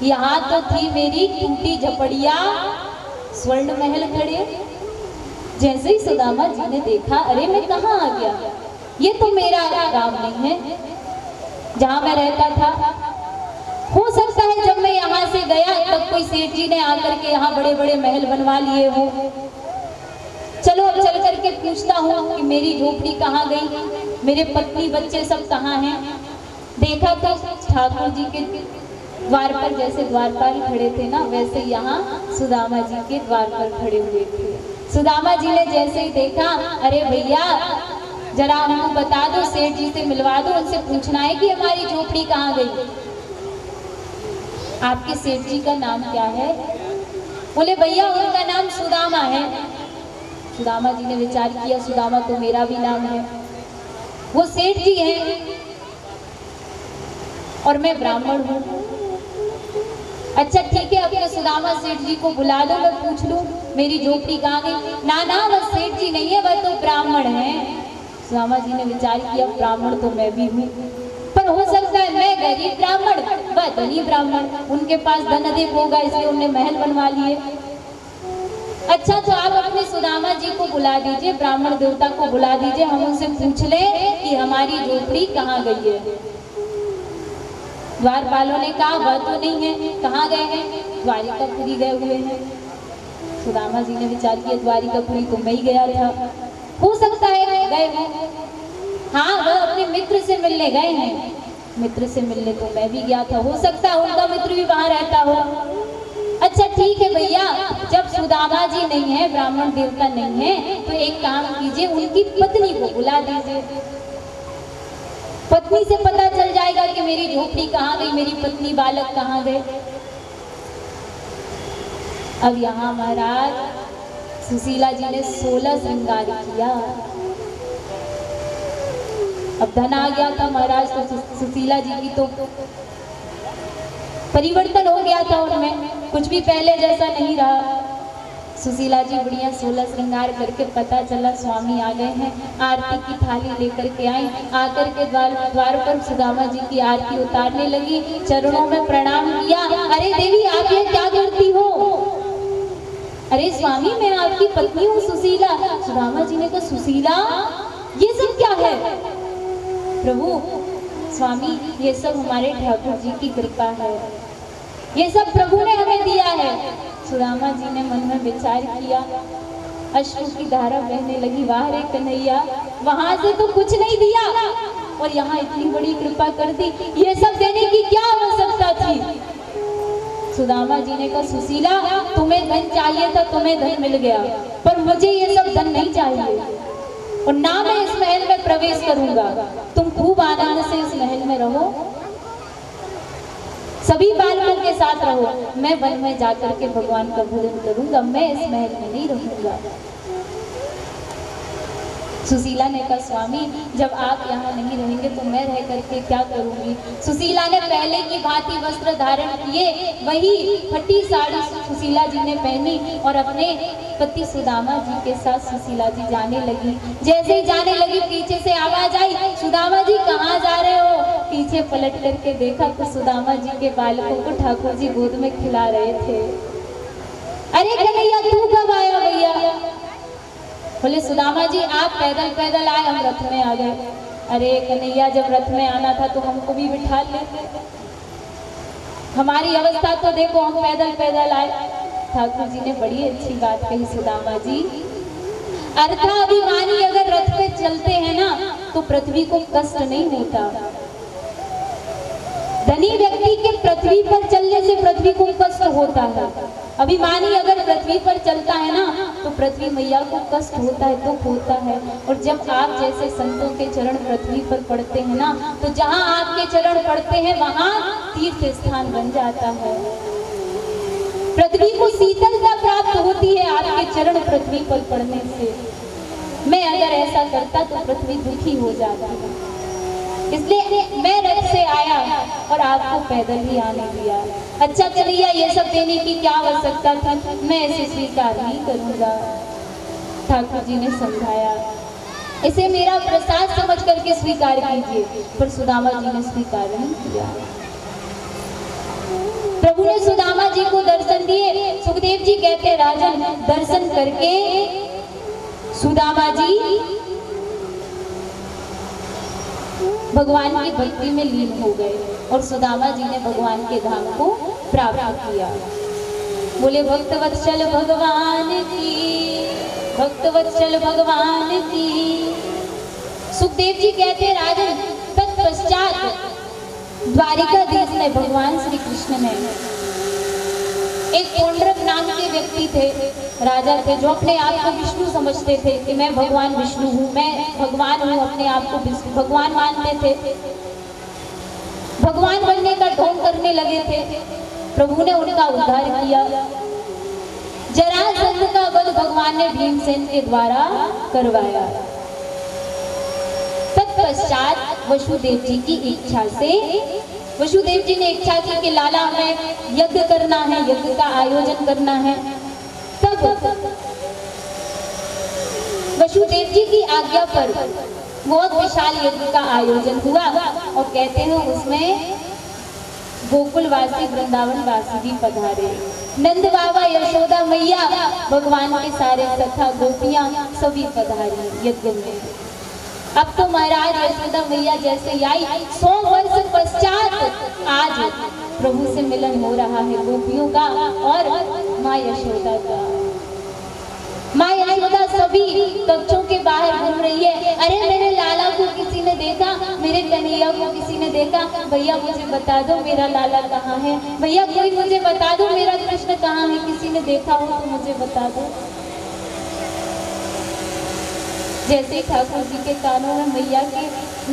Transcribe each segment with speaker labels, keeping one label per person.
Speaker 1: यहाँ तो थी मेरी टूटी झपड़िया, स्वर्ण महल खड़े। जैसे ही सुदामा जी ने देखा, अरे मैं कहाँ आ गया, ये तो मेरा गांव नहीं है जहाँ मैं रहता था। हो सकता है जब मैं यहाँ से गया तब कोई सेठ जी ने आकर के यहाँ बड़े बड़े महल बनवा लिए हो। चलो अब चल करके पूछता हूँ कि मेरी झोपड़ी कहाँ गई, मेरे पत्नी बच्चे सब कहाँ हैं। देखा तो ठाकुर जी के द्वार पर जैसे द्वारपाल खड़े थे ना, वैसे यहाँ सुदामा जी के द्वार पर खड़े हुए थे। सुदामा जी ने जैसे ही देखा, अरे भैया जरा हमको बता दो, सेठ जी से मिलवा दो, उनसे पूछना है कि हमारी झोपड़ी कहाँ गई। आपके सेठ जी का नाम क्या है? बोले भैया उनका नाम सुदामा है। सुदामा जी ने विचार किया, सुदामा तो मेरा भी नाम है, वो सेठ जी हैं और मैं ब्राह्मण हूँ। अच्छा ठीक है, अपने सुदामा सेठ जी को बुला दो, मैं पूछ लूं मेरी झोपड़ी कहाँ गई। ना ना वह सेठ जी नहीं है, वह तो ब्राह्मण है। सुदामा जी ने विचार किया, ब्राह्मण तो मैं भी हूँ, पर हो सकता है मैं गरीब ब्राह्मण, वह धनी ब्राह्मण, उनके पास धन अधिक होगा इसलिए उन्हें महल बनवा लिए। अच्छा तो आप अपने सुदामा जी को बुला दीजिए, ब्राह्मण देवता को बुला दीजिए, हम उनसे पूछ लें कि हमारी झोपड़ी कहाँ गई है। द्वारपालों ने कहा वह तो नहीं है, कहाँ गए हैं? द्वारिकापुरी गए हुए हैं। सुदामा जी ने विचार किया, द्वारिकापुरी तो मैं ही गया था, हो सकता है गए हो। हाँ वह अपने मित्र से मिलने गए हैं, मित्र से मिलने तो मैं भी गया था, हो सकता है उनका मित्र भी वहां रहता हो। अच्छा ठीक है भैया, जब सुदामा जी नहीं है, ब्राह्मण देवता नहीं है, तो एक काम कीजिए, उनकी पत्नी को बुला दीजिए, पत्नी से पता चल जाएगा कि मेरी झोपड़ी कहाँ गई, मेरी पत्नी बालक कहाँ गए। अब यहाँ महाराज सुशीला जी ने 16 श्रृंगार किया। अब धन आ गया था महाराज, तो सुशीला जी की तो परिवर्तन हो गया था उनमें, कुछ भी पहले जैसा नहीं रहा। सुशीला जी बढ़िया 16 श्रृंगार करके, पता चला स्वामी आ गए हैं, आरती की थाली लेकर के आई, आकर के द्वार पर सुदामा जी की आरती उतारने लगी, चरणों में प्रणाम किया। अरे देवी आप ये क्या करती हो? अरे स्वामी मैं आपकी पत्नी हूँ सुशीला। सुदामा जी ने कहा सुशीला ये सब क्या है? प्रभु स्वामी ये सब हमारे ठाकुर जी की कृपा है, ये सब प्रभु ने हमें दिया है। सुदामा जी ने मन में विचार किया, अश्रु की धारा बहने लगी, वाह रे कन्हैया, वहां से तो कुछ नहीं दिया और यहाँ इतनी बड़ी कृपा कर दी, ये सब देने की क्या आवश्यकता थी? सुदामा जी ने कहा सुशीला तुम्हें धन चाहिए था, तुम्हें धन मिल गया, पर मुझे ये सब धन नहीं चाहिए और ना मैं इस महल में प्रवेश करूंगा। तुम खूब आनंद से इस महल में रहो, सभी बालकों के साथ रहो, मैं वन में जाकर के भगवान का भजन करूंगा, मैं इस महल में नहीं रहूंगा। सुशीला ने कहा स्वामी जब आप यहाँ नहीं रहेंगे तो मैं रह करके क्या करूंगी। सुशीला ने पहले की भांति वस्त्र धारण किए, वही फटी साड़ी सुशीला जी ने पहनी और अपने पति सुदामा जी के साथ सुशीला जी जाने लगी। जैसे ही जाने लगी पीछे से आवाज आई, सुदामा जी कहाँ जा रहे हो? पीछे पलट करके देखा तो सुदामा जी के बालकों को ठाकुर जी गोद में खिला रहे थे। अरे कन्हैया तू कब आया भैया? बोले सुदामा जी आप पैदल पैदल आए, हम रथ में आ गए। अरे कन्हैया जब रथ में आना था तो हमको भी बिठा लेते, हमारी अवस्था तो देखो, हम पैदल पैदल आए। ठाकुर जी ने बड़ी अच्छी बात कही, सुदामा जी अर्थाभिमानी अगर रथ पे चलते हैं ना तो पृथ्वी को कष्ट नहीं होता। धनी व्यक्ति के पृथ्वी पर चलने से पृथ्वी को कष्ट होता है। अभिमानी अगर पृथ्वी पर चलता है ना तो पृथ्वी मैया को कष्ट होता है, दुख होता है। और जब आप जैसे संतों के चरण पृथ्वी पर पड़ते हैं ना तो जहां आपके चरण पड़ते हैं वहां तीर्थ स्थान बन जाता है। पृथ्वी को शीतलता प्राप्त होती है आपके चरण पृथ्वी पर पड़ने से। मैं अगर ऐसा करता तो पृथ्वी दुखी हो जाती, इसलिए मैं रथ से आया और आपको पैदल ही आने दिया। अच्छा कन्हैया ये सब देने की क्या आवश्यकता थी, मैं इसे स्वीकार नहीं करूंगा। ठाकुर जी ने समझाया, इसे मेरा प्रसाद समझ करके स्वीकार कीजिए, पर सुदामा जी ने स्वीकार नहीं किया। प्रभु ने सुदामा जी को दर्शन दिए। सुखदेव जी कहते राजन, दर्शन करके सुदामा जी भगवान की भक्ति में लीन हो गए और सुदामा जी ने भगवान के धाम को प्राप्त किया। बोले भक्तवत्सल भगवान की, भक्तवत्सल भगवान की। सुखदेव जी कहते राजन, तत्पश्चात द्वारिकाधीश ने, भगवान श्री कृष्ण ने, एक पौंड्रक नाम के व्यक्ति थे, राजा थे, जो अपने आप को विष्णु समझते थे कि मैं भगवान विष्णु हूँ, मैं भगवान हूँ, अपने आप को भगवान मानते थे, भगवान बनने का ढोंग करने लगे थे। प्रभु ने उनका उद्धार किया। जरासंध का वध भगवान ने भीमसेन के द्वारा करवाया। तत्पश्चात वसुदेव जी की इच्छा से, वसुदेव जी ने इच्छा की कि लाला हमें यज्ञ करना है, यज्ञ का आयोजन करना है। तब वसुदेव जी की आज्ञा पर बहुत विशाल यज्ञ का आयोजन हुआ और कहते हैं उसमें गोकुलवासी वृंदावनवासी भी पधारे। नंद बाबा, यशोदा मैया, भगवान के सारे सखा गोपियां सभी पधारी यज्ञ में। अब तो महाराज यशोदा मैया जैसे आई, 100 वर्ष पश्चात आज प्रभु से मिलन हो रहा है गोपियों का और माँ यशोदा का। माँ यशोदा सभी कक्षों के बाहर घूम रही है। अरे मेरे लाला को किसी ने देखा, मेरे कन्हैया को किसी ने देखा, भैया मुझे बता दो मेरा लाला कहाँ है, भैया कोई मुझे बता दो मेरा कृष्ण कहाँ है, किसी ने देखा हो तो मुझे बता दो। जैसे ठाकुर जी के कानों में मैया के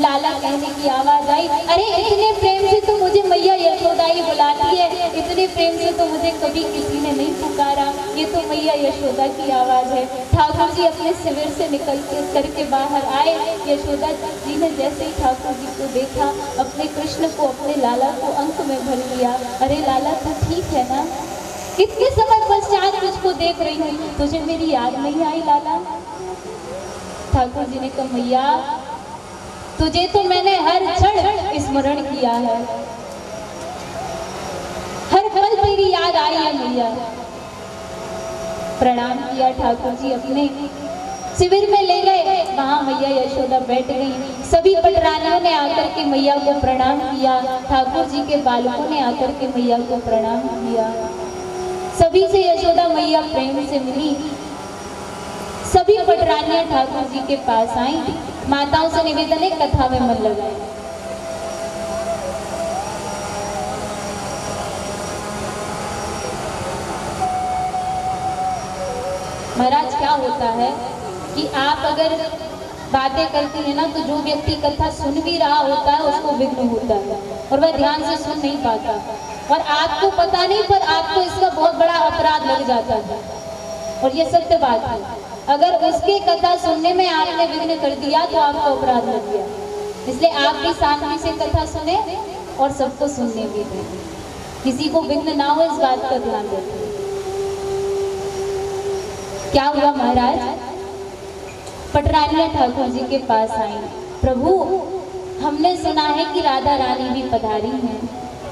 Speaker 1: लाला कहने की आवाज आई, अरे इतने प्रेम से तो मुझे मैया यशोदा ही बुलाती है, इतने प्रेम से तो मुझे कभी किसी ने नहीं पुकारा, ये तो मैया यशोदा की आवाज है। ठाकुर जी अपने शिविर से निकल करके बाहर आए। यशोदा जी ने जैसे ही ठाकुर जी को देखा, अपने कृष्ण को, अपने लाला को अंक में भर लिया। अरे लाला तू ठीक है ना, कितने समय पश्चात तुझको देख रही हूँ, तुझे मेरी याद नहीं आई लाला? ठाकुर जी ने कहा मैया तुझे तो मैंने हर क्षण स्मरण किया है, हर पल तेरी याद आई है मैया। प्रणाम किया ठाकुर जी, अपने शिविर में ले गए। वहां मैया यशोदा बैठ गई। सभी पटरानियों ने आकर के मैया को प्रणाम किया, ठाकुर जी के बालकों ने आकर के मैया को प्रणाम किया। सभी से यशोदा मैया प्रेम से मिली। सभी पटरानियां ठाकुर जी के पास आई। माताओं से निवेदन है कथा में मन लगाए। महाराज क्या होता है कि आप अगर बातें करती है ना, तो जो व्यक्ति कथा सुन भी रहा होता है उसको विघ्न होता है और वह ध्यान से सुन नहीं पाता, और आपको पता नहीं पर आपको इसका बहुत बड़ा अपराध लग जाता है। और ये सत्य बात है, अगर उसके कथा सुनने में आपने विघ्न कर दिया तो आपको अपराध लग गया। इसलिए आप भी शांति से कथा सुने और सबको सुनने भी दें, किसी को विघ्न ना हो, इस बात का ध्यान रखें। क्या हुआ महाराज, पटरानियां ठाकुर जी के पास आई। प्रभु हमने सुना है कि राधा रानी भी पधारी हैं।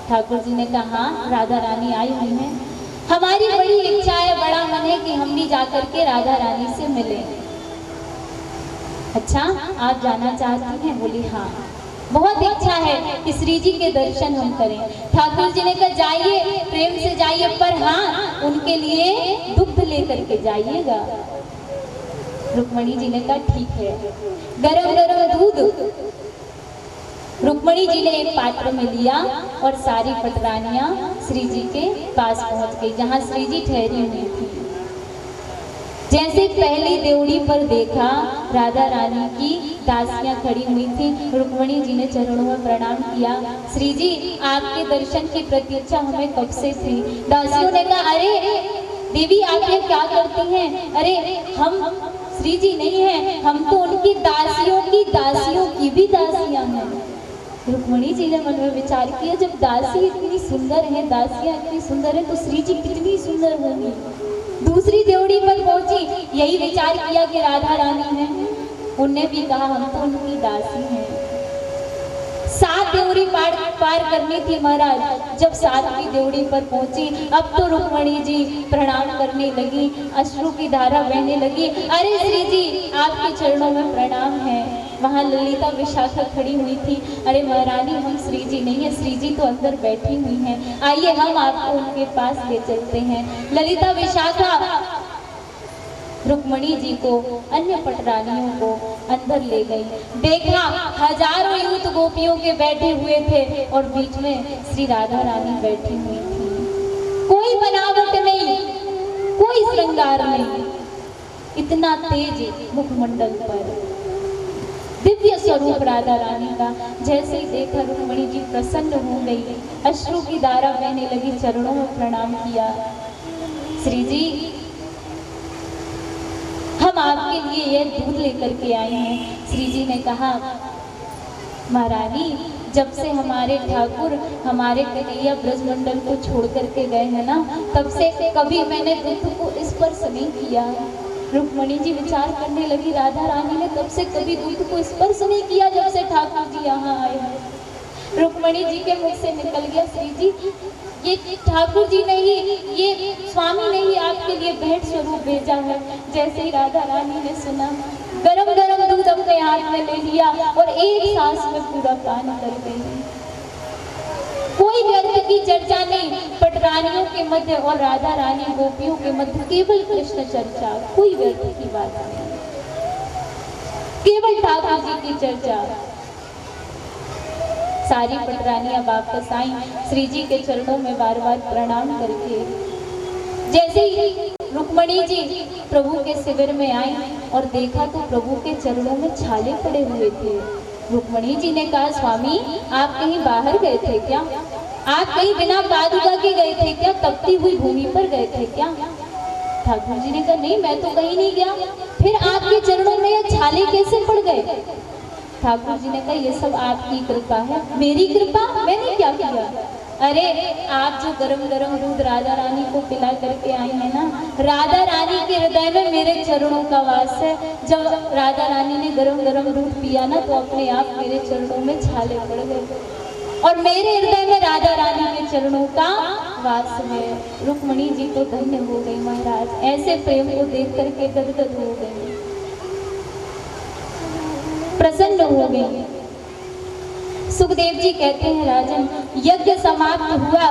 Speaker 1: ठाकुर जी ने कहा हाँ, राधा रानी आई हुई हैं। हमारी बड़ी इच्छा है, बड़ा मन है कि हम भी जाकर के राधा रानी से मिलें। अच्छा आप जाना चाहती हैं? बोली हाँ, बहुत इच्छा है कि श्री जी के दर्शन हम करें। ठाकुर जी ने कहा जाइए, प्रेम से जाइए, पर हाँ उनके लिए दुग्ध लेकर के जाइएगा। रुक्मणी जी ने कहा ठीक है। गरम गरम दूध रुक्मणी जी ने एक पात्र में लिया और सारी पटरानियां श्री जी के पास पहुंच गई, जहां श्री जी ठहरी हुई थी। जैसे पहली देवड़ी पर देखा, राधा रानी की दासियां खड़ी हुई थी। रुक्मणी जी ने चरणों में प्रणाम किया। श्री जी आपके दर्शन की प्रतीक्षा हमें कब से थी। दासियों ने कहा अरे देवी आप ये क्या करती हैं? अरे हम श्री जी नहीं हैं, हम तो उनकी दासियों की भी दासियां हैं। रुक्मणी जी ने मन में विचार किया, जब दासी इतनी सुंदर है, दासियां इतनी सुंदर है, तो श्री जी कितनी सुंदर होंगी। दूसरी देवड़ी पर पहुंची, यही विचार किया कि राधा रानी है। उनने भी कहा हम तो उनकी दासी हैं। 7 देवड़ी पार करनी थी महाराज। जब 7वीं देवड़ी पर पहुंची, अब तो रुक्मणी जी प्रणाम करने लगी, अश्रु की धारा बहने लगी। अरे श्री जी आपके चरणों में प्रणाम है। वहां ललिता विशाखा खड़ी हुई थी। अरे महारानी हम श्री जी नहीं है, श्री जी तो अंदर बैठी हुई हैं, आइए हम आपको उनके पास ले चलते हैं। ललिता विशाखा रुक्मणी जी को, अन्य पटरानियों को अंदर ले गई। देखा हजारों यूथ गोपियों के बैठे हुए थे और बीच में श्री राधा रानी बैठी हुई थी। कोई बनावट नहीं, कोई श्रृंगार नहीं, इतना तेज मुखमंडल पर दिव्य स्वरूप राधा रानी का। जैसे ही देखा रुक्मणी जी प्रसन्न हो गई, अश्रु की धारा बहने लगी, चरणों में प्रणाम किया। श्री जी हम आपके लिए यह दूध लेकर के आए हैं। श्री जी ने कहा महारानी जब से हमारे ठाकुर हमारे कन्हैया ब्रजमंडल को छोड़ करके गए हैं ना, तब से कभी मैंने दूध को स्पर्श नहीं किया। रुक्मणी जी विचार करने लगी, राधा रानी ने तब से कभी दूध को स्पर्श नहीं किया जब से ठाकुर जी यहाँ आए हैं। रुक्मणी जी के मुख से निकल गया, श्री जी ये ठाकुर जी ने ही, ये स्वामी ने ही आपके लिए भेंट स्वरूप भेजा है। जैसे ही राधा रानी ने सुना, गरम गरम दूध अपने हाथ में ले लिया और एक सांस में पूरा पान कर गई। कोई व्यर्थ की चर्चा नहीं, पटरानियों के मध्य और राधा रानी गोपियों के मध्य केवल कृष्ण चर्चा, कोई व्यर्थ की बात नहीं, केवल ठाकुर जी की चर्चा। सारी पटरानियां वापस आई, श्री जी के चरणों में बार बार प्रणाम करके। जैसे ही रुक्मणी जी प्रभु के शिविर में आई और देखा तो प्रभु के चरणों में छाले पड़े हुए थे। रुक्मणी जी ने कहा स्वामी आप कहीं बाहर गए थे क्या? आप कहीं बिना पादुका के गए थे क्या? तपती हुई भूमि पर गए थे क्या? ठाकुर जी ने कहा नहीं मैं तो कहीं नहीं गया। फिर आपके चरणों में ये छाले कैसे पड़ गए? ठाकुर जी ने कहा ये सब आपकी कृपा है। मेरी कृपा? मैंने क्या किया? अरे आप जो गरम गरम दूध राधा रानी को पिला करके आई है ना, राधा रानी के हृदय में मेरे चरणों का वास है। जब राधा रानी ने गरम गरम दूध पिया ना तो अपने आप मेरे चरणों में छाले पड़ गए और मेरे हृदय में राधा रानी के चरणों का वास है। रुक्मणी जी तो धन्य हो गई महाराज, ऐसे प्रेम को देख करके गदगद हो गई, प्रसन्न हो गई। सुखदेव जी कहते हैं राजन यज्ञ समाप्त हुआ,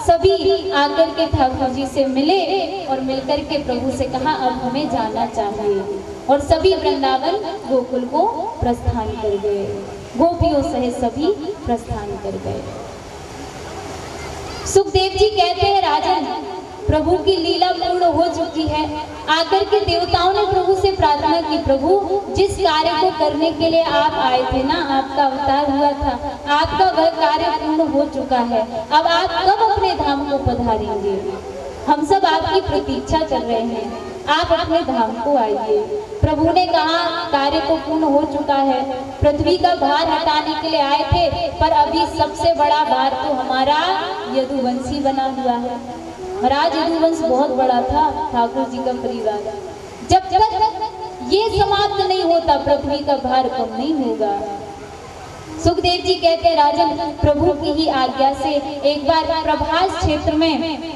Speaker 1: सभी आकर के ठाकुर जी से मिले और मिलकर के प्रभु से कहा अब हमें जाना चाहिए और सभी वृंदावन गोकुल को प्रस्थान कर गए, गोपियों सहित सभी प्रस्थान कर गए। सुखदेव जी कहते हैं राजन प्रभु की लीला पूर्ण हो चुकी है। आकर के देवताओं ने प्रभु से प्रार्थना की प्रभु जिस कार्य को करने के लिए आप आए थे ना, आपका अवतार हुआ था, आपका वह कार्य पूर्ण हो चुका है। अब आप कब अपने धाम को पधारेंगे? हम सब आपकी प्रतीक्षा कर रहे हैं, आप अपने धाम को आइए। प्रभु ने कहा कार्य तो पूर्ण हो चुका है, पृथ्वी का भार हटाने के लिए आए थे, पर अभी सबसे बड़ा भार तो हमारा यदुवंशी बना हुआ है। महाराज यदुवंश बहुत बड़ा था, ठाकुर जी का परिवार, जब तक ये समाप्त नहीं होता पृथ्वी का भार कम नहीं होगा। सुखदेव जी कहते हैं राजन प्रभु की ही आज्ञा से एक बार प्रभास क्षेत्र में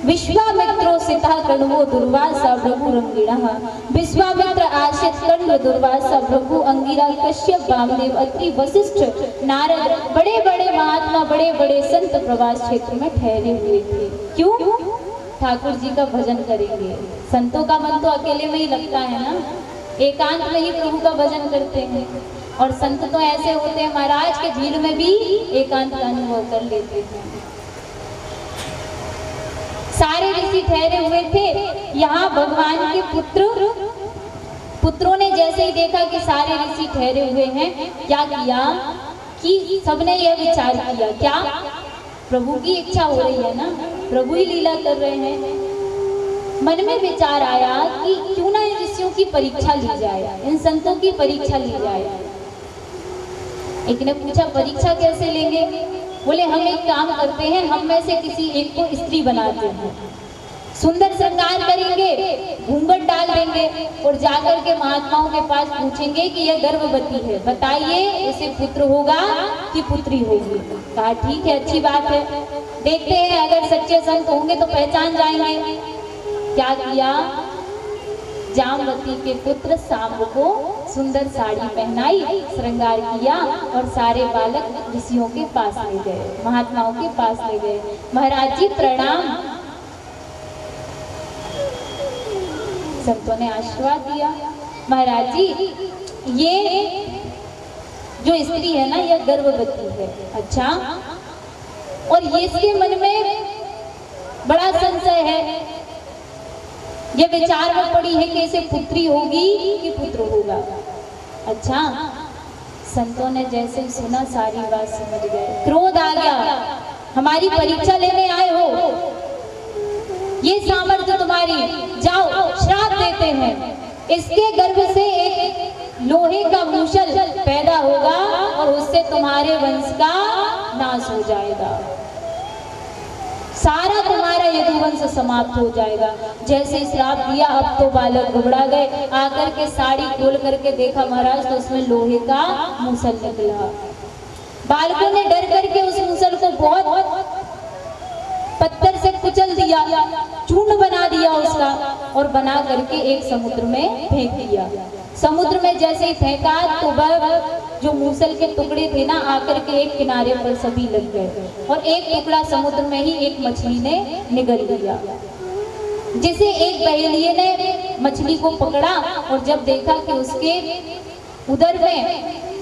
Speaker 1: विश्वामित्रो सिता कण्वो दुर्वासा प्रभु रंगिणः, विश्वामित्र आशित कण्व दुर्वासा प्रभु अंगिरा कश्यप वामदेव अत्रि वशिष्ठ नारद बड़े बड़े महात्मा बड़े बड़े संत प्रभास क्षेत्र में ठहरे हुए थे। क्यों? ठाकुर जी का भजन करेंगे। संतों का मन तो अकेले में ही लगता है ना, एकांत में ही प्रभु का भजन करते हैं। और संत तो ऐसे होते हैं महाराज के भीड़ में भी एकांत का अनुभव कर लेते हैं। सारे ऋषि ठहरे हुए थे। यहाँ भगवान के पुत्रों ने जैसे ही देखा कि सारे ऋषि ठहरे हुए हैं, क्या किया कि सबने यह विचार किया, क्या प्रभु की इच्छा हो रही है ना, प्रभु ही लीला कर रहे हैं। मन में विचार आया कि क्यों ना इन ऋषियों की परीक्षा ली जाए, इन संतों की परीक्षा ली जाए। एक ने पूछा परीक्षा कैसे लेंगे? बोले हम एक काम करते हैं, हम में से किसी एक को स्त्री बनाते हैं, सुंदर श्रृंगार करेंगे, घूंघट डाल देंगे और जाकर के महात्माओं के पास पूछेंगे कि यह गर्भवती है, बताइए इसे पुत्र होगा कि पुत्री होगी। कहा ठीक है, अच्छी बात है, देखते हैं अगर सच्चे संत होंगे तो पहचान जाएंगे। क्या किया, जामवती के पुत्र सांब को सुंदर साड़ी पहनाई, श्रृंगार किया और सारे बालक ऋषियों के पास ले गए, महात्माओं के पास ले गए। महाराज जी प्रणाम। संतों ने आशीर्वाद दिया, महाराज जी ये जो स्त्री है ना यह गर्भवती है। अच्छा, और ये इसके मन में बड़ा संशय है, ये विचार में पड़ी है कि इसे पुत्री होगी कि पुत्र होगा। अच्छा, संतों ने जैसे ही सुना सारी बात समझ गए, क्रोध आ गया, हमारी परीक्षा लेने आए हो, ये सामर्थ्य तुम्हारी, जाओ श्राप देते हैं, इसके गर्भ से एक लोहे का मूषल पैदा होगा और उससे तुम्हारे वंश का नाश हो जाएगा, सारा तुम्हारा यदुवंश समाप्त हो जाएगा। जैसे श्राप दिया, अब तो बालक घबरा गए, आकर के साड़ी खोल करके देखा महाराज तो उसमें लोहे का मूसल निकला। बालकों ने डर करके उस मूसल को बहुत पत्थर से कुचल दिया, चूर्ण बना दिया उसका और बना करके एक समुद्र में फेंक दिया। समुद्र में जैसे ही फेंका तो वह जो मूसल के टुकड़े थे ना आकर के एक किनारे पर सभी लग गए और एक टुकड़ा समुद्र में ही एक मछली ने निगल लिया। जिसे एक बहेलिये ने मछली को पकड़ा और जब देखा कि उसके उदर में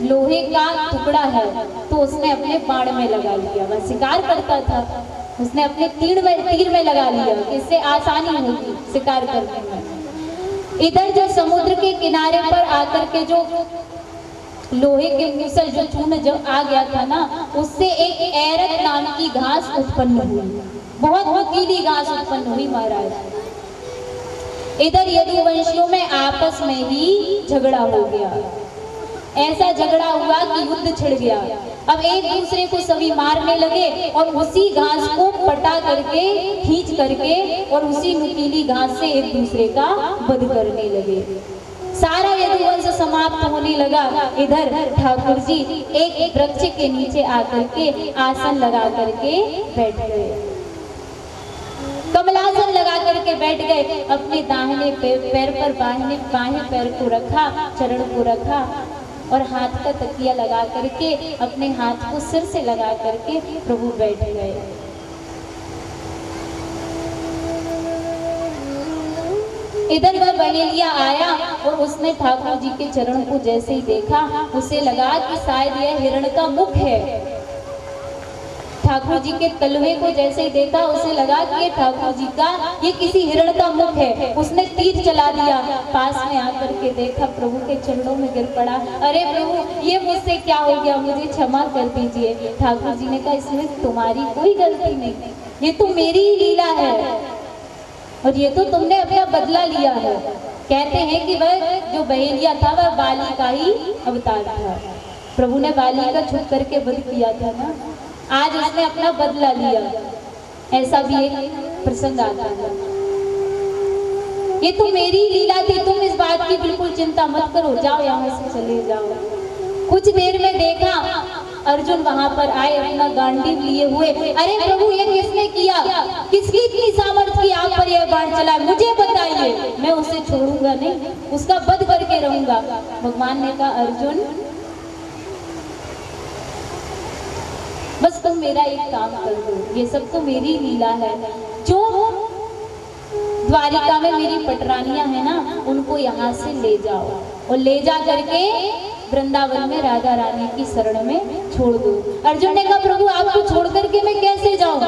Speaker 1: लोहे का टुकड़ा है तो उसने अपने बाण में लगा लिया। वह शिकार करता था, उसने अपने तीर में लगा लिया कि इससे आसानी होगी शिकार करने में। इधर जो समुद्र के किनारे पर आकर के जो लोहे के मूसल जो चूर्ण जब आ गया था ना उससे एक एरक नाम की घास उत्पन्न हुई, बहुत नुकीली घास उत्पन्न हुई महाराज। इधर यदुवंशियों में आपस में ही झगड़ा हो गया, ऐसा झगड़ा हुआ कि युद्ध छिड़ गया। अब एक दूसरे को सभी मारने लगे और उसी घास को पटा करके खींच करके और उसी नुकीली घास से एक दूसरे का वध करने लगे। सारा यदुवंश समाप्त होने लगा। इधर ठाकुर जी एक वृक्ष के नीचे आकर के आसन लगा करके बैठ गए, कमलासन लगा करके बैठ गए। अपने दाहिने पैर पर बाएं पैर को रखा, चरण को रखा और हाथ का तकिया लगा करके अपने हाथ को सिर से लगा करके प्रभु बैठ गए। इधर वह बहेलिया आया और उसने ठाकुर जी के चरण को जैसे ही देखा उसे लगा कि शायद यह हिरण का मुख है। ठाकुर जी के तलवे को जैसे ही देखा उसे लगा कि ये ठाकुर जी का ये किसी हिरण का मुख है। उसने तीर चला दिया, पास में आकर के देखा प्रभु के चरणों में गिर पड़ा। अरे प्रभु ये मुझसे क्या हो गया, मुझे क्षमा कर दीजिए। ठाकुर जी ने कहा इसमें तुम्हारी कोई गलती नहीं, ये तो मेरी ही लीला है और ये तो तुमने अपना बदला लिया है। कहते हैं कि वह जो बहेलिया था वह बाली का ही अवतार था। प्रभु ने बाली का छुप करके वध किया था ना, आज उसने अपना बदला लिया। ऐसा भी एक प्रसंग आता है। ये तो मेरी लीला थी, तुम इस बात की बिल्कुल चिंता मत करो, जाओ यहाँ से चले जाओ। कुछ देर में देखा अर्जुन वहां पर आए अपना गांडीव लिए हुए। अरे प्रभु ये किसने किया, किसकी इतनी सामर्थ्य की आप पर यह बाण चला, मुझे बताइए, मैं उसे छोड़ूंगा नहीं, उसका वध करके रहूंगा। भगवान ने कहा अर्जुन बस तुम मेरा एक काम कर दो, ये सब तो मेरी लीला है। जो द्वारिका में मेरी पटरानियां हैं ना उनको यहाँ से ले जाओ और ले जा करके वृंदावन में राधा रानी की शरण में छोड़ दो। अर्जुन ने कहा प्रभु आपको छोड़ करके मैं कैसे जाऊं,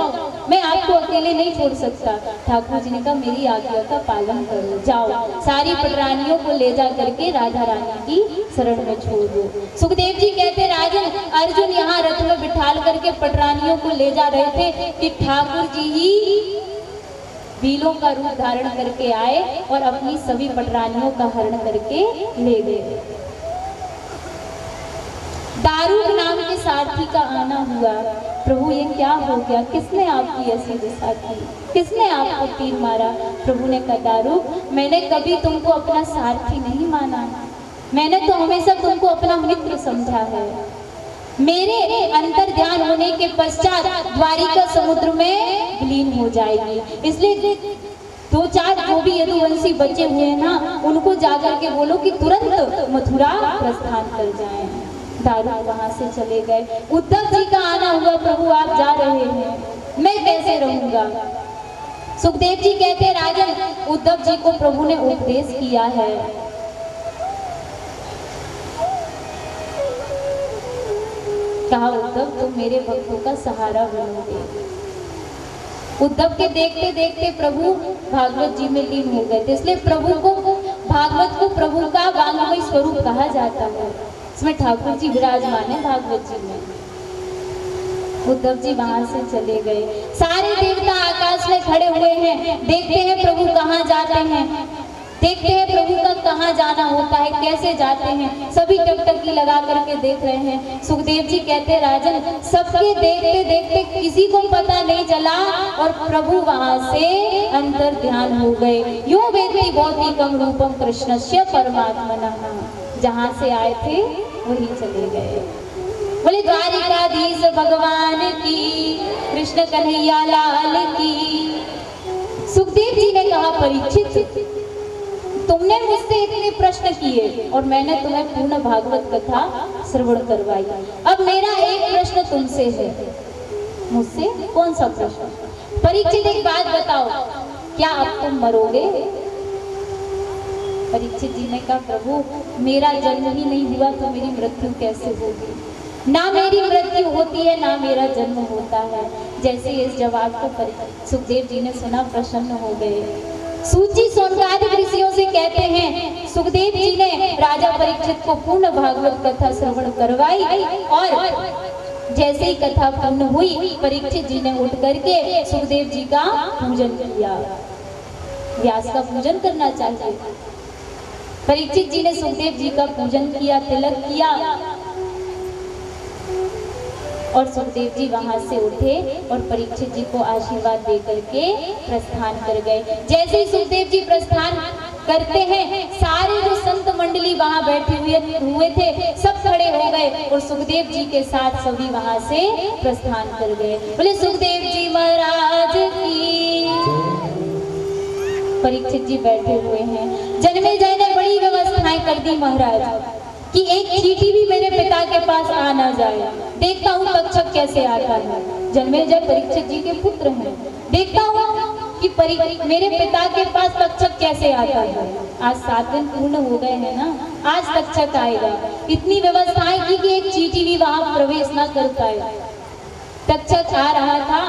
Speaker 1: मैं आपको अकेले नहीं छोड़ सकता। ठाकुर जी ने कहा मेरी आज्ञा का पालन करो, जाओ सारी पटरानियों को ले जा करके राधा रानी की शरण में छोड़ दो। सुखदेव जी कहते राजन अर्जुन यहाँ रथ में बिठाल करके पटरानियों को ले जा रहे थे कि ठाकुर जी ही बीलों का रूप धारण करके आए और अपनी सभी पटरानियों का हरण करके ले गए। दारूक नाम के सारथी का आना हुआ। प्रभु ये क्या हो गया, किसने आपकी ऐसी दिशा की, किसने आपको तीर मारा? प्रभु ने कहा दारूक, मैंने कभी तुमको अपना सारथी नहीं माना, मैंने तो हमेशा तुमको अपना मित्र समझा है। मेरे अंतर ध्यान होने के पश्चात द्वारिका समुद्र में विलीन हो जाएगी, इसलिए दो चार जो भी यदुवंशी बचे हुए हैं ना, उनको जाकर के बोलो कि तुरंत मथुरा प्रस्थान कर जाएं। दारूक वहां से चले गए। उद्धव जी का आना हुआ, प्रभु आप जा रहे हैं, मैं कैसे रहूंगा? सुखदेव जी कहते हैं राजन, उद्धव जी को प्रभु ने उपदेश किया है, कहा उद्धव तुम मेरे भक्तों का सहारा बनोगे। उद्धव के देखते देखते प्रभु भागवत जी में लीन हो गए थे, इसलिए प्रभु को भागवत को प्रभु का वांगमय स्वरूप कहा जाता है। इसमें ठाकुर जी विराजमान है भागवत जी में। उद्धव जी वहां से चले गए। सारे देवता आकाश में खड़े हुए हैं, देखते हैं प्रभु कहाँ जाते हैं, देखते हैं प्रभु का कहाँ जाना होता है, कैसे जाते हैं, सभी टकटकी लगा करके देख रहे हैं। सुखदेव जी कहते हैं राजन, सबके देखते देखते किसी को पता नहीं चला और प्रभु वहां से अंतर ध्यान हो गए। यूं वेत्ति भौतिकम रूपम कृष्णस्य परमात्मनः, जहां से आए थे वही चले गए। बोले द्वारिकाधीश भगवान की, कृष्ण कन्हैया लाल की। सुखदेव जी ने कहा परीक्षित, तुमने मुझसे इतने प्रश्न किए और मैंने तुम्हें पूर्ण भागवत कथा श्रवण करवाई। अब मेरा एक प्रश्न तुमसे है। मुझसे कौन सा प्रश्न? परीक्षित एक बात बताओ, क्या अब तुम मरोगे? परीक्षित जी ने कहा प्रभु मेरा जन्म ही नहीं हुआ तो मेरी मृत्यु कैसे होगी? ना मेरी मृत्यु होती है ना मेरा जन्म होता है। जैसे इस जवाब को सुखदेव जी ने सुना, प्रसन्न हो गए। सूची सोनकादिक ऋषियों से कहते हैं सुखदेव जी ने राजा परीक्षित को पूर्ण भागवत कथा श्रवण करवाई और जैसे ही कथा पूर्ण हुई परीक्षित जी ने उठ करके सुखदेव जी का पूजन किया। व्यास का पूजन करना चाहिए। परीक्षित जी ने सुखदेव जी का पूजन किया, तिलक किया और सुखदेव जी वहां से उठे और परीक्षित जी को आशीर्वाद दे करके प्रस्थान कर गए। जैसे ही सुखदेव जी प्रस्थान करते हैं, सारे जो संत मंडली वहां बैठे हुए थे सब खड़े हो गए और सुखदेव जी के साथ सभी वहां से प्रस्थान कर गए। बोले सुखदेव जी महाराज की। परीक्षित जी बैठे हुए हैं। जन्मेजय ने बड़ी व्यवस्थाएं कर दी महाराज कि एक चींटी भी मेरे पिता के पास आ ना जाए। देखता हूँ तक्षक कैसे आता है। जन्मेजय परीक्षित जी के पुत्र हैं। देखता हूँ कि मेरे पिता के पास तक्षक कैसे आता है। आज 7 दिन पूर्ण हो गए हैं ना, आज तक्षक आएगा। इतनी व्यवस्थाएं की कि एक चींटी भी वहां प्रवेश ना कर पाए। तक्षक आ रहा था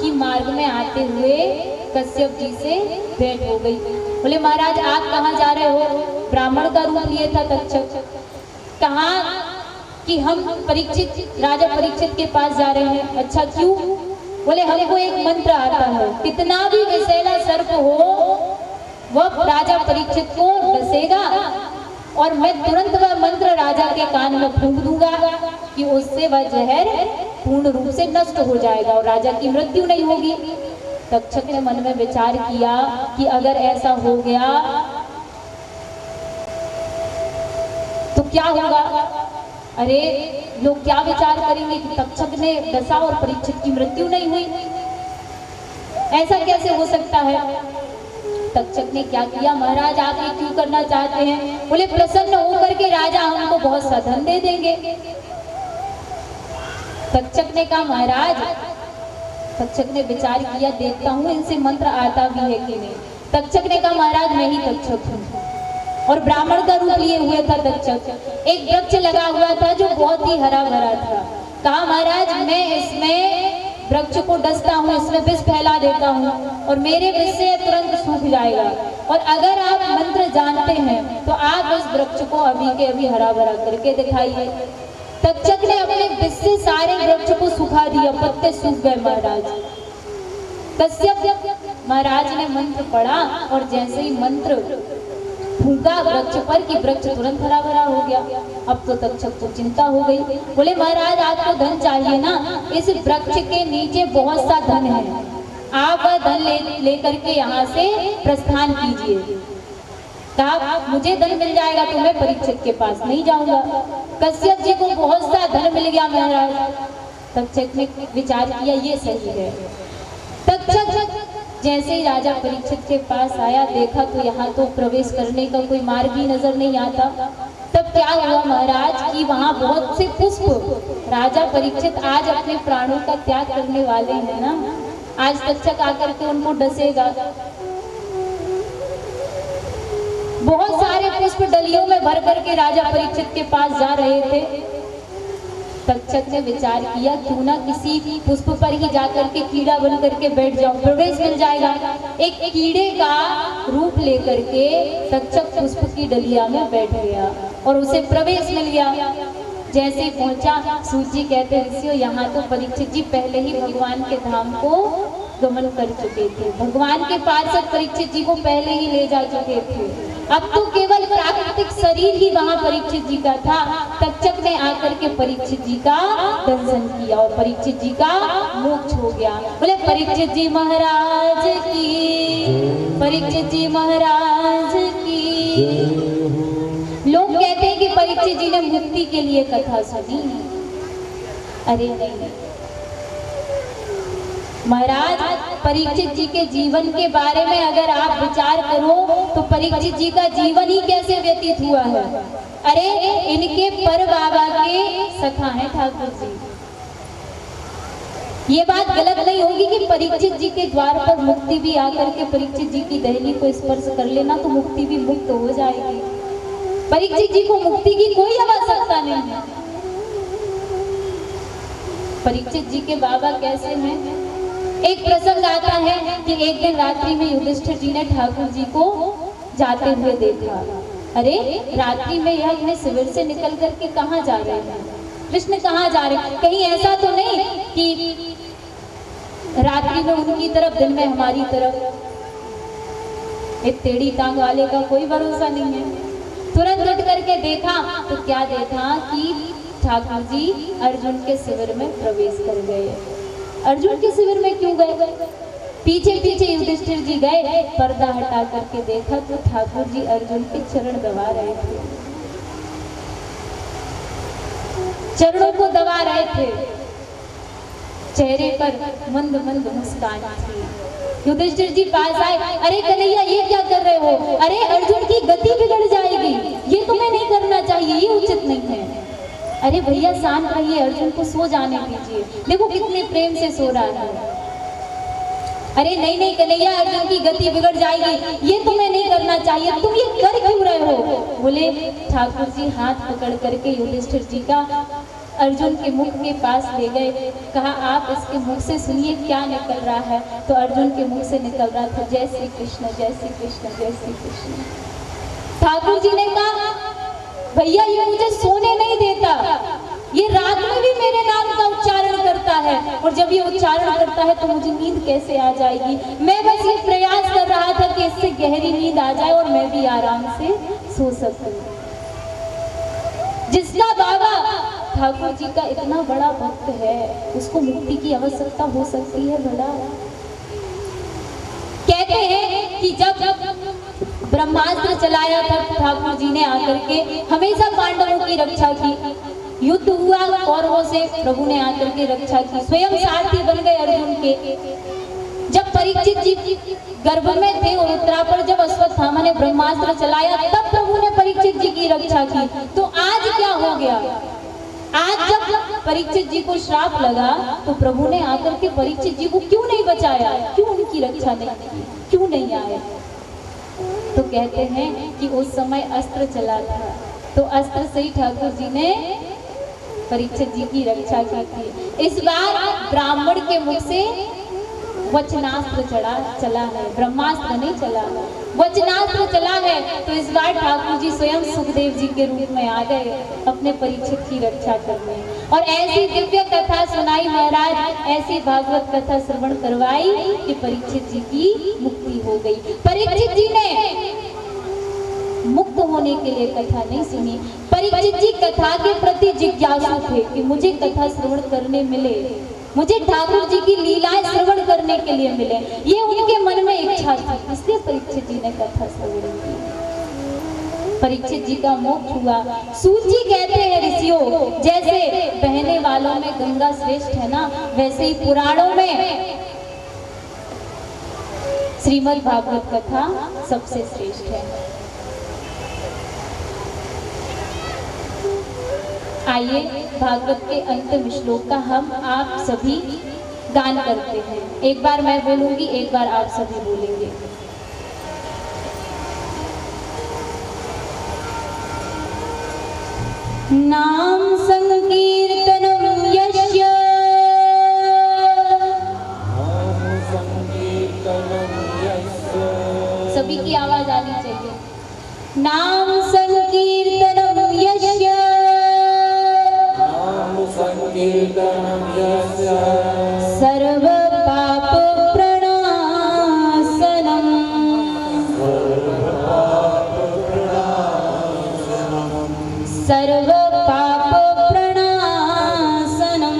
Speaker 1: कि मार्ग में आते हुए कश्यप जी से भेंट हो गई। बोले महाराज आप कहाँ जा रहे हो? ब्राह्मण का रूप लिए था तक्षक। कहा कि हम राजा परीक्षित के पास जा रहे हैं। अच्छा क्यों? बोले हमको एक मंत्र आता है, कितना भी विषैला सर्प हो वह राजा परीक्षित को डसेगा और मैं तुरंत वह मंत्र राजा के कान में फूंक दूंगा कि उससे वह जहर पूर्ण रूप से नष्ट हो जाएगा और राजा की मृत्यु नहीं होगी। तक्षक ने मन में विचार किया कि अगर ऐसा हो गया तो क्या होगा? अरे लोग क्या विचार करेंगे कि तक्षक ने डसा और परीक्षित की मृत्यु नहीं हुई, ऐसा कैसे हो सकता है? तक्षक ने क्या किया? महाराज आप ये क्यों करना चाहते हैं? बोले प्रसन्न होकर के राजा हमको बहुत सा धन दे देंगे। तक्षक ने कहा महाराज, तक्षक ने विचार किया देखता हूँ इनसे मंत्र आता भी है कि नहीं। तक्षक ने कहा महाराज मैं ही तक्षक हूँ और ब्राह्मण का रूप लिए हुए था तक्षक। एक वृक्ष लगा हुआ था जो बहुत ही हरा भरा था। कहा महाराज मैं इसमें वृक्ष को डसता हूँ, इसमें विष फैला देता हूँ और मेरे विष से तुरंत सूख जाएगा और अगर आप मंत्र जानते हैं तो आप इस वृक्ष को अभी के अभी हरा भरा करके दिखाइए। तक्षक ने अपने विष से सारे वृक्ष को सुखा दिया, पत्ते सूख गए महाराज। कश्यप महाराज ने मंत्र पढ़ा और जैसे ही मंत्र फूंका वृक्ष पर कि वृक्ष तुरंत हरा भरा हो गया। अब तो तक्षक को चिंता हो गई, बोले महाराज आपको धन चाहिए ना, इस वृक्ष के नीचे बहुत सा धन है, आप वह धन लेकर के यहाँ से प्रस्थान कीजिए। कहा मुझे धन मिल जाएगा तो मैं परीक्षित के पास नहीं जाऊंगा। कश्यप जी को बहुत सा धन मिल गया महाराज। तक्षक ने विचार किया ये सही है। तक्षक जैसे ही राजा परीक्षित के पास आया, देखा तो यहाँ तो प्रवेश करने का कोई मार्ग ही नजर नहीं आता। तब क्या हुआ महाराज कि वहां बहुत से पुष्प, राजा परीक्षित आज अपने प्राणों का त्याग करने वाले हैं ना, आज तक्षक आकर के उनको डसेगा। बहुत सारे पुष्प डलियों में भर करके राजा परीक्षित के पास जा रहे थे। तक्षक ने विचार किया क्यों ना किसी पुष्प पर ही जाकर के कीड़ा बन करके बैठ जाऊं, प्रवेश मिल जाएगा। एक कीड़े का रूप लेकर के तक्षक पुष्प की डलिया में बैठ गया और उसे प्रवेश मिल गया। जैसे ही पहुंचा, सूत जी कहते ऋषियों यहाँ तो परीक्षित जी पहले ही भगवान के धाम को गमन कर चुके थे, भगवान के पार्षद परीक्षित जी को पहले ही ले जा चुके थे। अब तो केवल प्राकृतिक शरीर ही वहां परीक्षित जी का था। तक्षक ने आकर के परीक्षित जी का दर्शन किया और परीक्षित जी का मोक्ष हो गया। बोले परीक्षित जी महाराज की, परीक्षित जी महाराज की। लोग कहते हैं कि परीक्षित जी ने मुक्ति के लिए कथा सुनी। अरे नहीं महाराज, परीक्षित जी के जीवन के बारे में अगर आप विचार करो तो परीक्षित जी का जीवन ही कैसे व्यतीत हुआ है। अरे इनके पर बाबा के सखा हैं ठाकुर जी। ये बात गलत नहीं होगी कि परीक्षित जी के द्वार पर मुक्ति भी आकर के परीक्षित जी की दहली को स्पर्श कर लेना तो मुक्ति भी मुक्त हो जाएगी। परीक्षित जी को मुक्ति की कोई आवश्यकता नहीं है। परीक्षित जी के बाबा कैसे हैं? एक प्रसंग आता है कि एक दिन रात्रि में युधिष्ठिर जी ने ठाकुर जी को जाते हुए देखा। अरे रात्रि में यह अपने शिविर से निकल करके कहाँ जा रहे हैं? कृष्ण कहाँ जा रहे हैं? कहीं ऐसा तो नहीं कि रात्रि में उनकी तरफ दिन में हमारी तरफ? एक टेढ़ी टांग वाले का कोई भरोसा नहीं है। तुरंत उठ करके देखा तो क्या देखा कि ठाकुर जी अर्जुन के शिविर में प्रवेश कर गए। अर्जुन के शिविर में क्यों गए? पीछे पीछे युधिष्ठिर जी गए, पर्दा हटा करके देखा तो ठाकुर जी अर्जुन के चरण दबा रहे थे, चरणों को दबा रहे थे। चेहरे पर मंद मंद मुस्कान थी। युधिष्ठिर जी पास आए, अरे कन्हैया ये क्या कर रहे हो? अरे अर्जुन की गति बिगड़ जाएगी, ये तुम्हें नहीं करना चाहिए, ये उचित नहीं है। अरे भैया शांत रहिए, अर्जुन को सो जाने दीजिए, देखो कितने प्रेम से सो रहा है। अरे नहीं नहीं कन्हैया, अर्जुन की गति बिगड़ जाएगी, ये तुम्हें नहीं करना चाहिए, तुम ये कर क्यों रहे हो? बोले ठाकुर जी हाथ पकड़ करके युधिष्ठिर जी का अर्जुन के मुख के पास ले गए। कहा आप इसके मुख से सुनिए क्या निकल रहा है। तो अर्जुन के मुख से निकल रहा था जय श्री कृष्ण, जय श्री कृष्ण, जय श्री कृष्ण। ठाकुर जी ने कहा भैया ये मुझे सोने नहीं देता, ये रात में भी मेरे नाम का उच्चारण करता है, और जब ये उच्चारण करता है तो मुझे नींद कैसे आ जाएगी। मैं बस ये प्रयास कर रहा था कि इससे गहरी नींद आ जाए और मैं भी आराम से सो सकूं। जिसका बाबा ठाकुर जी का इतना बड़ा भक्त है उसको मुक्ति की आवश्यकता हो सकती है भला? कहते हैं कि जब ब्रह्मास्त्र चलाया था ठाकुर जी ने आकर के हमेशा पांडवों की रक्षा की। युद्ध हुआ कौरवों से, प्रभु ने आकर के रक्षा की, स्वयं सारथी बन गए अर्जुन के। जब परीक्षित जी गर्भ में थे और उत्तरा पर जब अश्वत्थामा ने ब्रह्मास्त्र चलाया तब प्रभु ने परीक्षित जी की रक्षा की। तो आज क्या हो गया? आज जब परीक्षित जी को श्राप लगा तो प्रभु ने आकर के परीक्षित जी को क्यों नहीं बचाया? क्यों उनकी रक्षा नहीं की? क्यों नहीं आए? तो कहते हैं कि उस समय अस्त्र चला था, तो अस्त्र से ही ठाकुर जी ने परीक्षित जी की रक्षा की थी। इस बार ब्राह्मण के मुख से वचनास्त्र चला है, ब्रह्मास्त्र नहीं चला, वचनास्त्र चला है। तो इस बार ठाकुर जी स्वयं सुखदेव जी के रूप में आ गए अपने परीक्षित की रक्षा करने, और ऐसी दिव्य कथा सुनाई महाराज, ऐसी भागवत कथा श्रवण करवाई कि परीक्षित जी की मुक्ति हो गई। परीक्षित जी ने मुक्त होने के लिए कथा नहीं सुनी। परीक्षित जी कथा के प्रति जिज्ञासु थे कि मुझे कथा श्रवण करने मिले, मुझे ठाकुर जी की लीलाएं श्रवण करने के लिए मिले, ये उनके मन में इच्छा थी। इसलिए परीक्षित जी ने कथा श्रवण की। परीक्षित जी का मोक्ष हुआ। सूत जी कहते हैं ऋषियों, जैसे बहने वालों में गंगा श्रेष्ठ है ना, वैसे ही पुराणों में श्रीमद् भागवत कथा सबसे श्रेष्ठ है। आइए भागवत के अंतिम श्लोक का हम आप सभी गान करते हैं। एक बार मैं बोलूंगी, एक बार आप सभी बोलेंगे। नाम संकीर्तनम यस्य, सभी की आवाज आनी चाहिए। नाम संकीर्तनम यस्य, नाम संकीर्तनम यस्य, सर्व पाप प्रणाशनम, सर्व पाप प्रणाशनम,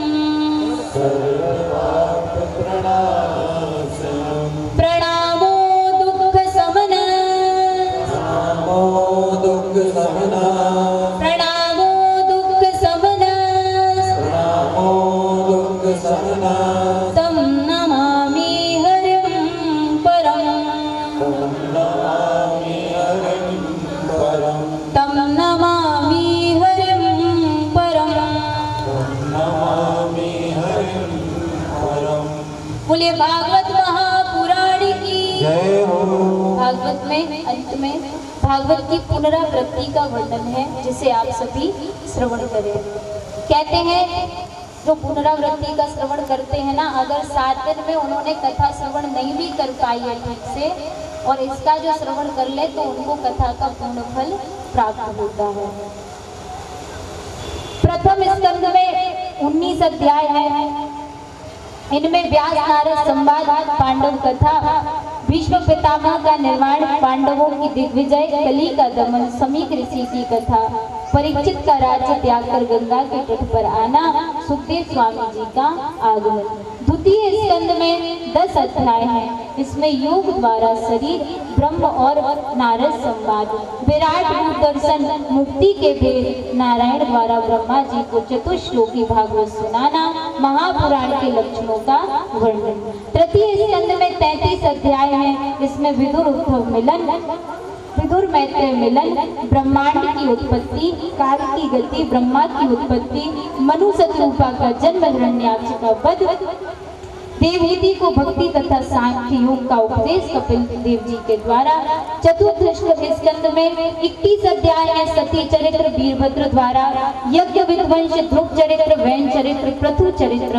Speaker 1: प्रणामो दुख समन, प्रणामो दुख समन, प्रणामो दुख समन, प्रणामो दुख समन, तम नमामि हरिं परम, तम नमामि हरिं परम, तम नमामि बोले भागवत महापुराण की जय हो। भागवत में अंत में भागवत की पुनरावृत्ति का वर्णन है, जिसे आप सभी श्रवण करें। कहते हैं जो पुनरावृत्ति का श्रवण करते हैं ना, अगर 7 दिन में उन्होंने कथा श्रवण नहीं भी कर पाई है ठीक से, और इसका जो श्रवण कर ले तो उनको कथा का पूर्ण फल प्राप्त होता है। प्रथम स्कंद में 19 अध्याय है। इनमें व्यास नारद संवाद, पांडव कथा, भीष्म पितामह का निर्वाण, पांडवों की दिग्विजय, कली का दमन, समीक ऋषि की कथा, परीक्षित का राज्य त्याग कर गंगा के तट पर आना, सुखदेव स्वामी जी का आगमन। द्वितीय स्कंद में 10 अध्याय हैं। इसमें योग द्वारा शरीर, ब्रह्म और नारद संवाद, विराट रूप दर्शन, मुक्ति के भेद, नारायण द्वारा ब्रह्मा जी को चतुश्लोकी भागवत सुनाना, महापुराण के लक्षणों का वर्णन। तृतीय स्कंद में 33 अध्याय हैं। इसमें विदुर उद्धव मिलन, विदुर मैत्रेय मिलन, ब्रह्मांड की उत्पत्ति, काल की गति, ब्रह्मा की उत्पत्ति, मनु शतरूपा का जन्म, हिरण्याक्ष का वध, देवहूति को भक्ति तथा सांख्य योग का उपदेश कपिल देव जी के द्वारा। चतुर्थ स्कंद में 21 अध्याय है। सती चरित्र वीरभद्र द्वारा, यज्ञ विध्वंस, ध्रुव चरित्र, वैन चरित्र, पृथु चरित्र,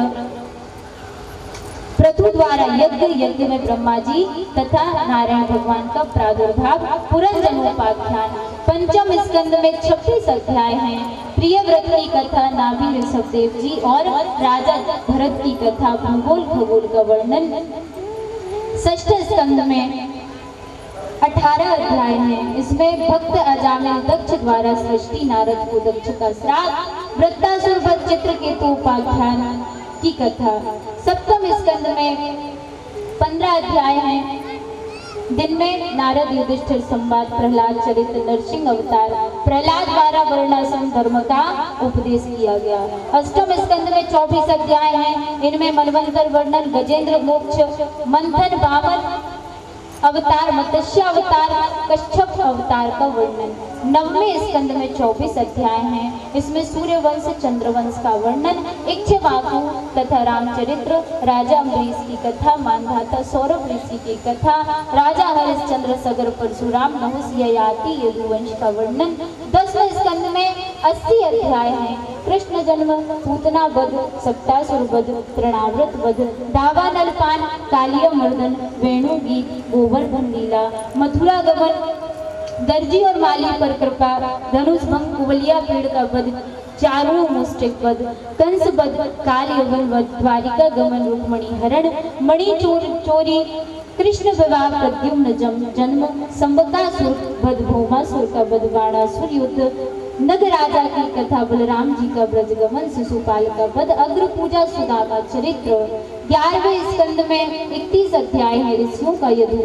Speaker 1: पृथु द्वारा यज्ञ, यज्ञ में ब्रह्मा जी तथा नारायण भगवान का प्रादुर्भाव, पुरंजनोपाख्यान। पंचम स्कंद में 26 अध्याय हैं। प्रियव्रत की कथा, नाभि ऋषभदेव जी और राजा भरत की कथा, भूगोल खगोल का वर्णन। षष्ठ स्कंद में 18 अध्याय हैं। इसमें भक्त अजामिल दक्ष द्वारा सृष्टि, नारद को दक्ष का श्राप, वृत्तासुर वध, चित्रकेतु उपाख्यान की कथा। सप्तम स्कंद में 15 अध्याय हैं। दिन में नारद युधिष्ठिर संवाद, प्रहलाद चरित्र, नरसिंह अवतार, प्रहलाद द्वारा वर्णाश्रम धर्म का उपदेश किया गया। अष्टम स्कंद में 24 अध्याय हैं। इनमें मनवंतर वर्णन, गजेंद्र मोक्ष, मंथन, वामन अवतार, मत्स्य अवतार, कच्छप अवतार का वर्णन। नववें स्कंद में 24 अध्याय हैं। इसमें सूर्यवंश, चंद्रवंश का वर्णन, इक्ष्वाकु तथा रामचरित्र, राजा अम्बरीश की कथा, मानधाता सौरभ ऋषि की कथा, राजा हरिश्चंद्र, सगर परशुराम, नहुस, ययाति, यदुवंश का वर्णन। 10वें स्कंद में 80 अध्याय हैं। कृष्ण जन्म, पूतना वध, सप्तासुर वध, तृणाव्रत वध, दावानलपान, कालिया मर्दन, वेणु गीत, गोवर्धन लीला, मथुरा गमन, दर्जी और माली पर कृपा, धनुष भंग, कुवलिया पेड़ का वध, चारों मुष्टिक वध, कंस वध, काल यवन वध, द्वारिका गमन, रुक्मणी हरण, मणि चोरी, कृष्ण विवाह प्रद्युम्न जन्म, संबकासुर वध, भौमासुर का वध, बाणासुर युद्ध, नग राजा की कथा, बलराम जी का ब्रजगमन, शिशुपाल का वध, अग्र पूजा, सुदामा चरित्र। 11वें स्कंद में 31 अध्याय है, ऋषियों का यदु।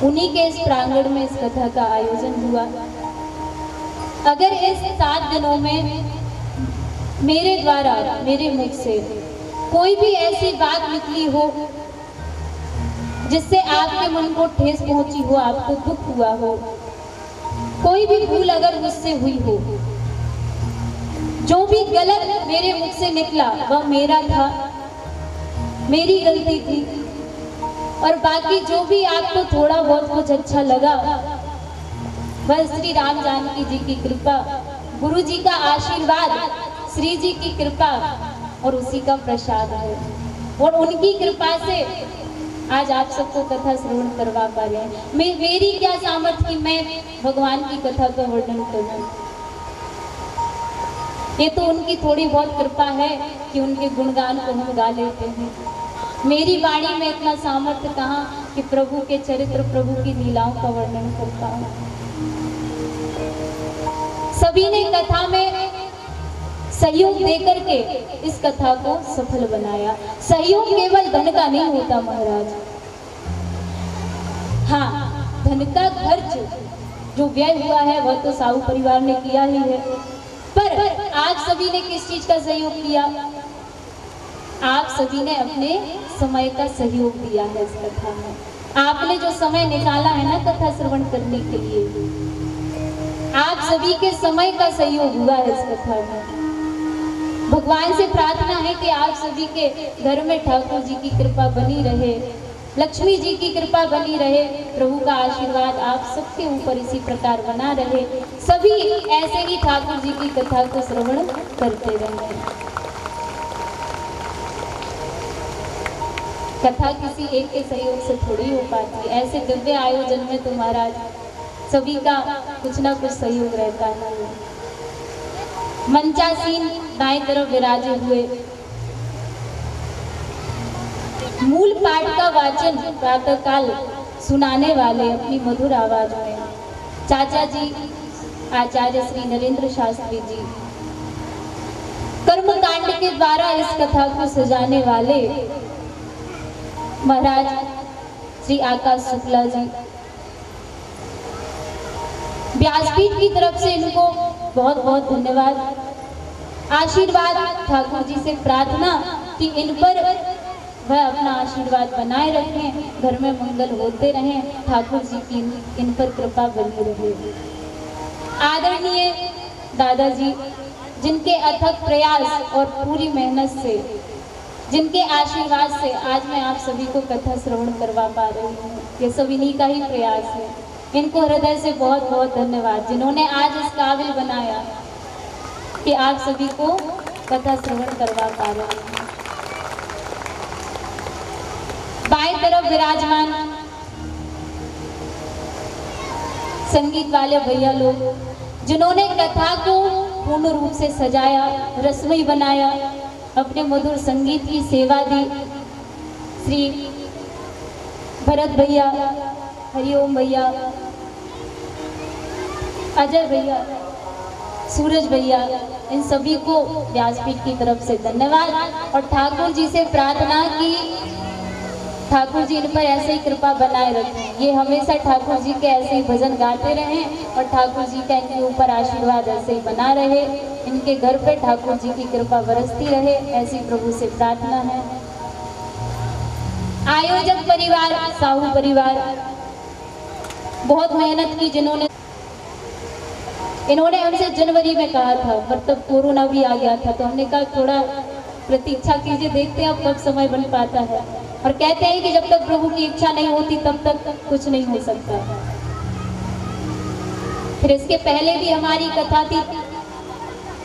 Speaker 1: उन्हीं के इस प्रांगण में इस कथा का आयोजन हुआ। अगर इस 7 दिनों में मेरे द्वारा, मेरे मुख से कोई भी ऐसी बात निकली हो जिससे आपके मन को ठेस पहुंची हो, आपको दुख हुआ हो, कोई भी भूल अगर मुझसे हुई हो, जो भी गलत मेरे मुख से निकला वह मेरा था, मेरी गलती थी। और बाकी जो भी आपको थोड़ा बहुत कुछ अच्छा लगा वह श्री राम जानकी जी की कृपा, गुरु जी का आशीर्वाद, श्री जी की कृपा और उसी का प्रसाद है। और उनकी कृपा से आज आप सबको कथा श्रवण करवा पा रहे हैं। मेरी क्या सामर्थ्य कि मैं भगवान की कथा का वर्णन करूं। ये तो उनकी थोड़ी बहुत कृपा है कि उनके गुणगान को हम गा लेते हैं। मेरी वाणी में इतना सामर्थ्य कहाँ कि प्रभु के चरित्र, प्रभु की लीलाओं का वर्णन कर पाऊं। सभी ने कथा में सहयोग देकर के इस कथा को सफल बनाया। सहयोग केवल धन का नहीं होता महाराज। हाँ, धन का खर्च जो व्यय हुआ है वह तो साहू परिवार ने किया ही है, पर आप सभी ने किस चीज का सहयोग किया? आप सभी ने अपने समय का सहयोग दिया है इस कथा में। आपने जो समय निकाला है ना कथा श्रवण करने के लिए, आप सभी के समय का सहयोग हुआ है इस कथा में। भगवान से प्रार्थना है कि आप सभी के घर में ठाकुर जी की कृपा बनी रहे, लक्ष्मी जी की कृपा बनी रहे, प्रभु का आशीर्वाद आप सबके ऊपर इसी प्रकार बना रहे। सभी ऐसे ही ठाकुर जी की कथा को श्रवण करते रहें। कथा किसी एक के सहयोग से थोड़ी हो पाती। ऐसे दिव्य आयोजन में तो महाराज सभी का कुछ ना कुछ सहयोग रहता है। मंचासीन दाएं तरफ विराजे हुए मूल पाठ का वाचन प्रातःकाल सुनाने वाले अपनी मधुर आवाज में चाचा जी आचार्य श्री नरेंद्र शास्त्री जी, कर्मकांड के द्वारा इस कथा को सजाने वाले महाराज श्री आकाश शुक्ला जी, व्यासपीठ की तरफ से इनको बहुत बहुत धन्यवाद। आशीर्वाद ठाकुर जी से प्रार्थना कि इन पर वह अपना आशीर्वाद बनाए रखें, घर में मंगल होते रहें, ठाकुर जी की इन पर कृपा बनी रहे। आदरणीय दादाजी, जिनके अथक प्रयास और पूरी मेहनत से, जिनके आशीर्वाद से आज मैं आप सभी को कथा श्रवण करवा पा रही हूँ, ये सब इन्हीं का ही प्रयास है। इनको हृदय से बहुत बहुत धन्यवाद, जिन्होंने आज इस काबिल बनाया कि आप सभी को कथा श्रवण करवा पा रहे हैं। बाएं तरफ विराजमान संगीत वाले भैया लोग, जिन्होंने कथा को पूर्ण रूप से सजाया, रसमयी बनाया, अपने मधुर संगीत की सेवा दी। श्री भरत भैया, हरिओम भैया, अजय भैया, सूरज भैया, इन सभी को व्यासपीठ की तरफ से धन्यवाद। और ठाकुर जी से प्रार्थना की ठाकुर जी इन पर ऐसे ही कृपा बनाए रखें, ये हमेशा ठाकुर जी के ऐसे ही भजन गाते रहें और ठाकुर जी का इनके ऊपर आशीर्वाद ऐसे ही बना रहे, इनके घर पे ठाकुर जी की कृपा बरसती रहे, ऐसी प्रभु से प्रार्थना है। आयोजक परिवार, साहू परिवार, बहुत मेहनत की, जिन्होंने इन्होंने हमसे जनवरी में कहा था, पर तब कोरोना भी आ गया था, तो हमने कहा थोड़ा प्रतीक्षा कीजिए, देखते हैं अब कब समय बन पाता है। और कहते हैं कि जब तक प्रभु की इच्छा नहीं होती तब तक कुछ नहीं हो सकता। फिर इसके पहले भी हमारी कथा थी,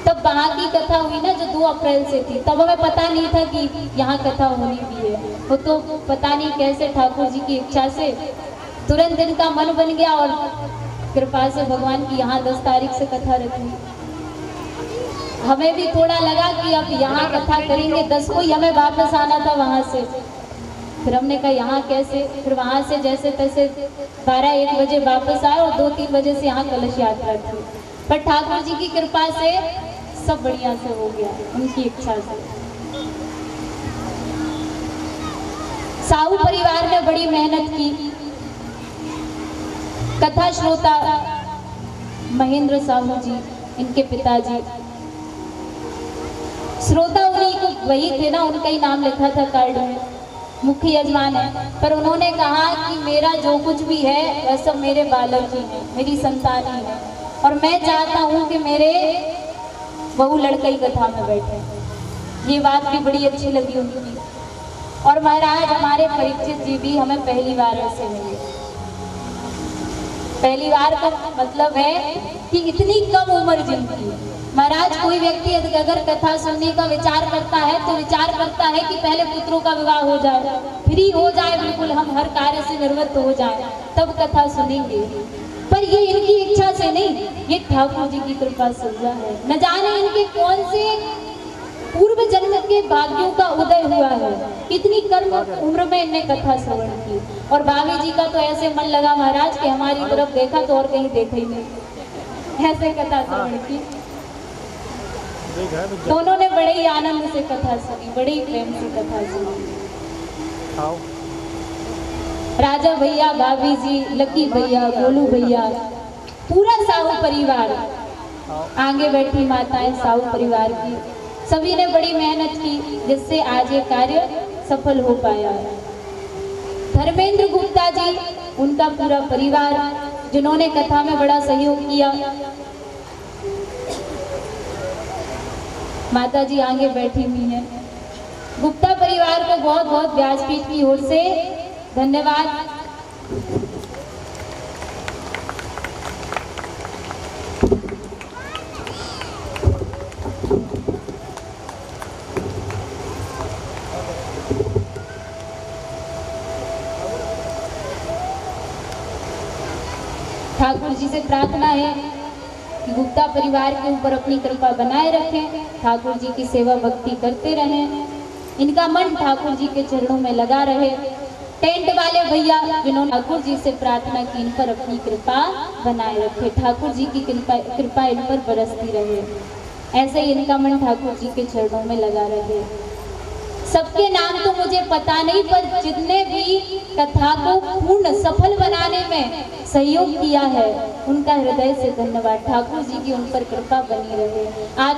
Speaker 1: तब वहाँ की कथा हुई ना जो 2 अप्रैल से थी, तब हमें पता नहीं था कि यहाँ कथा होनी भी है। वो तो पता नहीं कैसे ठाकुर जी की इच्छा से तुरंत दिन का मन बन गया और कृपा से भगवान की यहाँ 10 तारीख से कथा रखी। हमें भी थोड़ा लगा कि अब यहाँ कथा करेंगे, 10 को ही हमें वापस आना था वहाँ से, फिर हमने कहा यहाँ कैसे, फिर वहाँ से जैसे तैसे 12-1 बजे वापस आए और 2-3 बजे से यहाँ कलश यात्रा थी। पर ठाकुर जी की कृपा से सब बढ़िया से हो गया, उनकी इच्छा से। साहू परिवार ने बड़ी मेहनत की। कथा श्रोता महेंद्र साहू जी, इनके पिताजी श्रोता, उन्हीं को वही थे ना, उनका ही नाम लिखा था कार्ड में, मुख्य यजमान है। पर उन्होंने कहा कि मेरा जो कुछ भी है वह सब मेरे बालक ही है, मेरी संतान ही है, और मैं चाहता हूँ कि मेरे बहू लड़का ही कथा में बैठे। ये बात भी बड़ी अच्छी लगी उनकी। और महाराज हमारे परीक्षित जी भी हमें पहली बार ऐसे मिले। पहली बार का मतलब है कि इतनी कम उम्र जिनकी। महाराज कोई व्यक्ति अगर कथा सुनने का विचार करता है तो विचार करता है कि पहले पुत्रों का विवाह हो जाए, फ्री हो जाए, बिल्कुल हम हर कार्य से निवृत्त हो जाए, तब कथा सुनेंगे। पर ये इनकी इच्छा से नहीं, ये ठाकुर जी की कृपा से हुआ है। न जाने इनके कौन से पूर्व जन्म के भाग्यों का उदय हुआ है, इतनी कम उम्र में इनने कथा श्रवण की। और भाभी जी का तो ऐसे मन लगा महाराज कि हमारी तरफ देखा तो और कहीं देखा ही नहीं, ऐसे कथा श्रवण की। दोनों ने बड़े ही आनंद से कथा सुनी, बड़े ही प्रेम से कथा सुनी। राजा भैया, भाभी जी, लकी भैया, गोलू भैया, पूरा साहू परिवार, आगे बैठी माताएं साहू परिवार की, सभी ने बड़ी मेहनत की, जिससे आज ये कार्य सफल हो पाया। धर्मेंद्र गुप्ता जी, उनका पूरा परिवार, जिन्होंने कथा में बड़ा सहयोग किया। माता जी आगे बैठी हुई हैं। गुप्ता परिवार को बहुत बहुत व्यासपीठ की ओर से धन्यवाद। ठाकुर जी से प्रार्थना है कि गुप्ता परिवार के ऊपर अपनी कृपा बनाए रखें, ठाकुर जी की सेवा भक्ति करते रहें, इनका मन ठाकुर जी के चरणों में लगा रहे। टेंट वाले भैया जिन्होंने ठाकुर जी से प्रार्थना की, इन पर अपनी कृपा बनाए रखे, ठाकुर जी की कृपा इन पर बरसती रहे, ऐसे ही इनका मन ठाकुर जी के चरणों में लगा रहे। सबके नाम तो मुझे पता नहीं, पर जितने भी कथा को पूर्ण सफल बनाने में सहयोग किया है, उनका हृदय से धन्यवाद। ठाकुर जी की उन पर कृपा बनी रहे। आज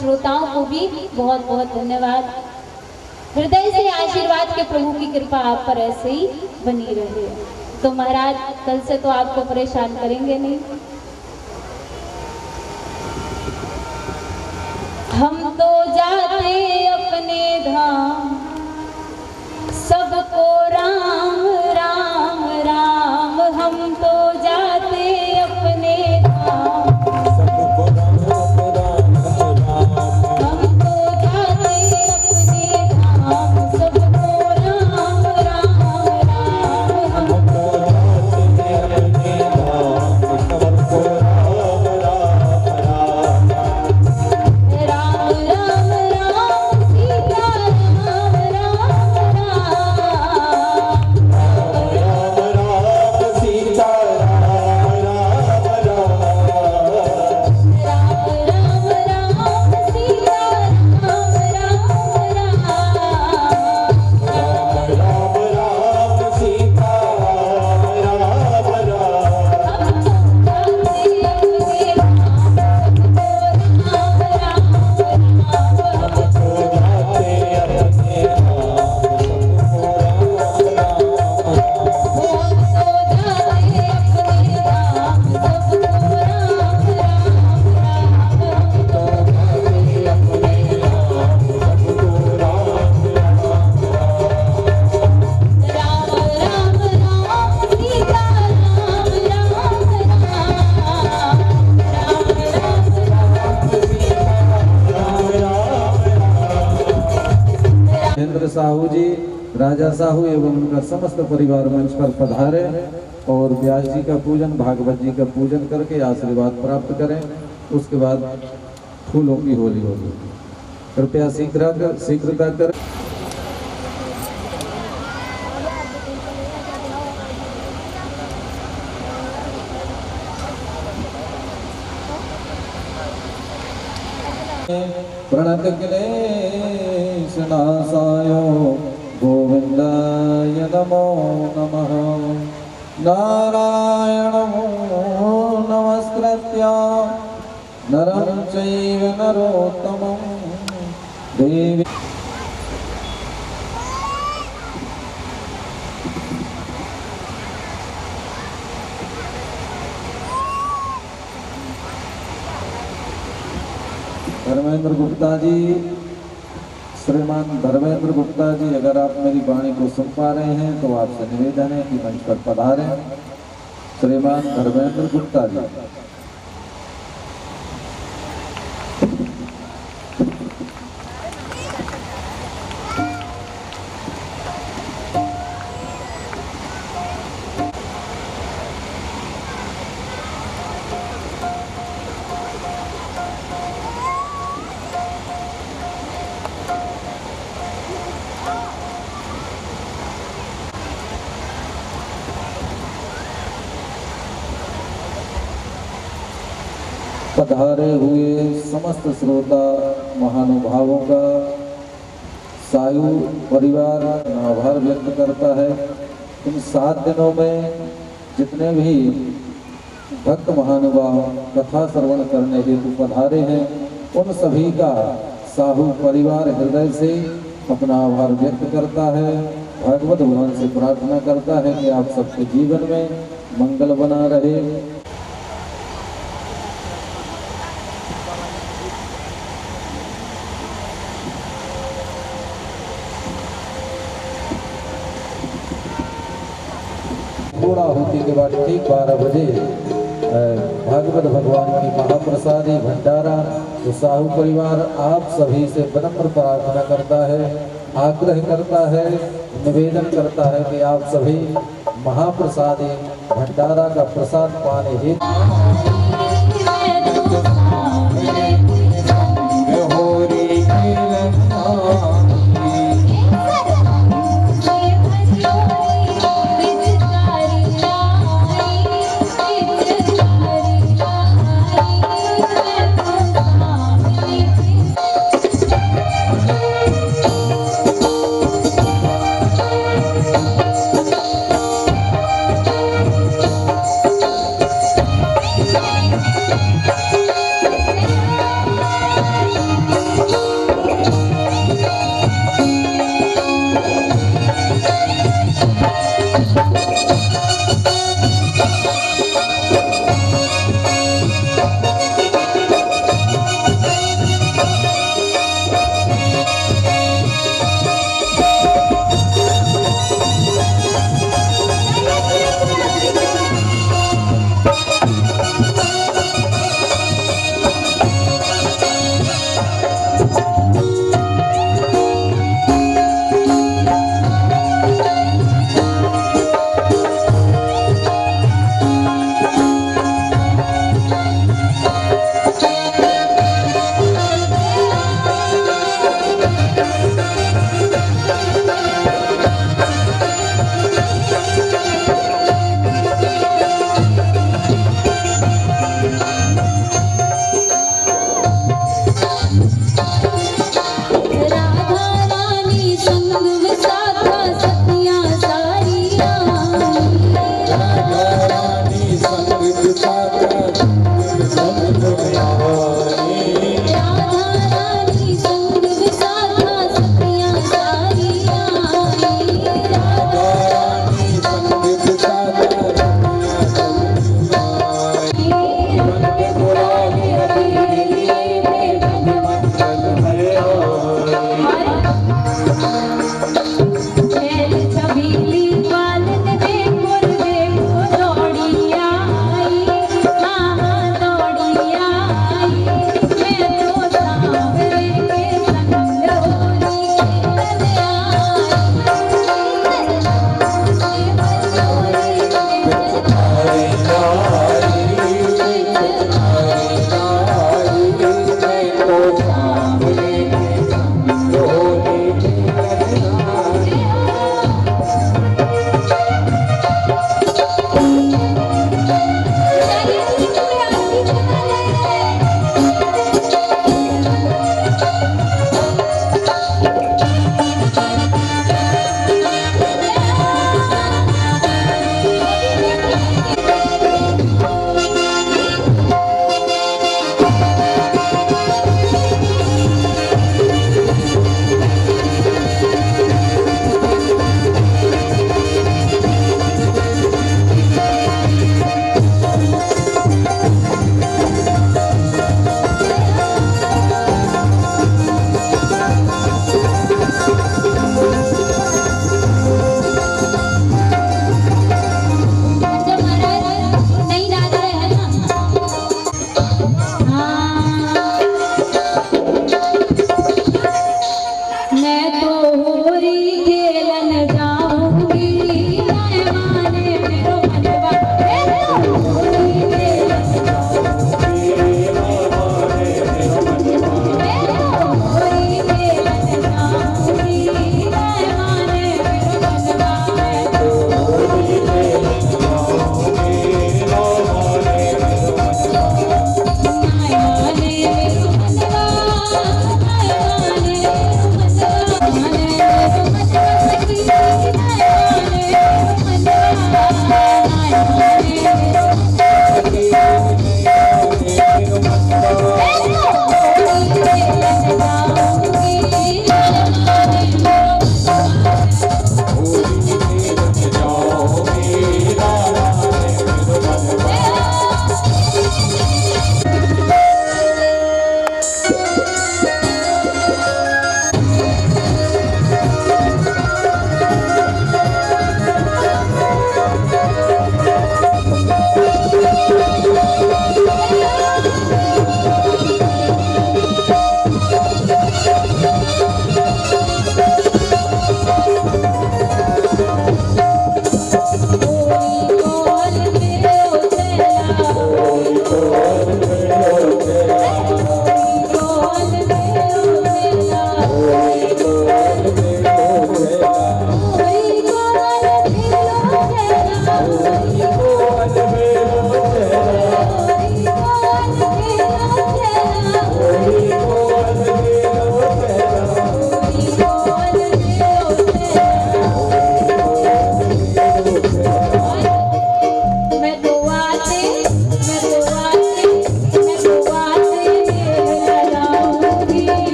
Speaker 1: श्रोताओं को भी बहुत बहुत धन्यवाद। हृदय से आशीर्वाद के प्रभु की कृपा आप पर ऐसे ही बनी रहे। तो महाराज कल से तो आपको परेशान करेंगे नहीं। हम तो जाते अपने धाम, सबको राम राम राम। हम तो जाते अपने धाम, सबको राम राम राम। हम तो जाते अपने धाम, सबको राम राम राम। हम तो जाते अपने धाम, सबको राम राम राम। राम राम राम सीता राम राम राम। राम राम सीता राम राम राम। राम राम राम सीता राम राम राम। राम राम राम सीता राम राम राम। हम तो जाते अपने धाम, सबको राम राम राम। हम तो जाते अपने धाम, सबको राम राम राम। हम तो जाते अपने धाम, सबको राम राम राम। हम तो जाते अपने धाम, सबको राम राम राम। राम राम राम सीता राम राम राम। राम राम राम सीता राम राम राम।
Speaker 2: महेंद्र साहू जी, राजा साहू एवं उनका समस्त परिवार मंच पर पधारे और व्यास जी का पूजन, भागवत जी का पूजन करके आशीर्वाद प्राप्त करें। उसके बाद फूलों की होली होगी। कृपया शीघ्रता कर प्रणत क्लेशनाशाय गोविन्दाय नमो नमः। नारायणं नमस्कृत्य नरं चैव नरोत्तमं देवी धर्मेंद्र गुप्ता जी, श्रीमान धर्मेंद्र गुप्ता जी, अगर आप मेरी वाणी को सुन पा रहे हैं तो आपसे निवेदन है कि मंच पर पधारें। श्रीमान धर्मेंद्र गुप्ता जी। पधारे हुए समस्त श्रोता महानुभावों का सायु परिवार आभार व्यक्त करता है। इन 7 दिनों में जितने भी भक्त महानुभाव कथा श्रवण करने हेतु पधारे हैं, उन सभी का साहू परिवार हृदय से अपना आभार व्यक्त करता है। भागवत भगवान से प्रार्थना करता है कि आप सबके जीवन में मंगल बना रहे। पूरा होने के बाद ठीक 12 बजे भागवत भगवान की महाप्रसादी भंडारा तो साहू परिवार आप सभी से विनम्र प्रार्थना करता है, आग्रह करता है, निवेदन करता है कि आप सभी महाप्रसादी भंडारा का प्रसाद पाने हेतु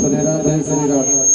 Speaker 2: श्री राधे श्री राधे।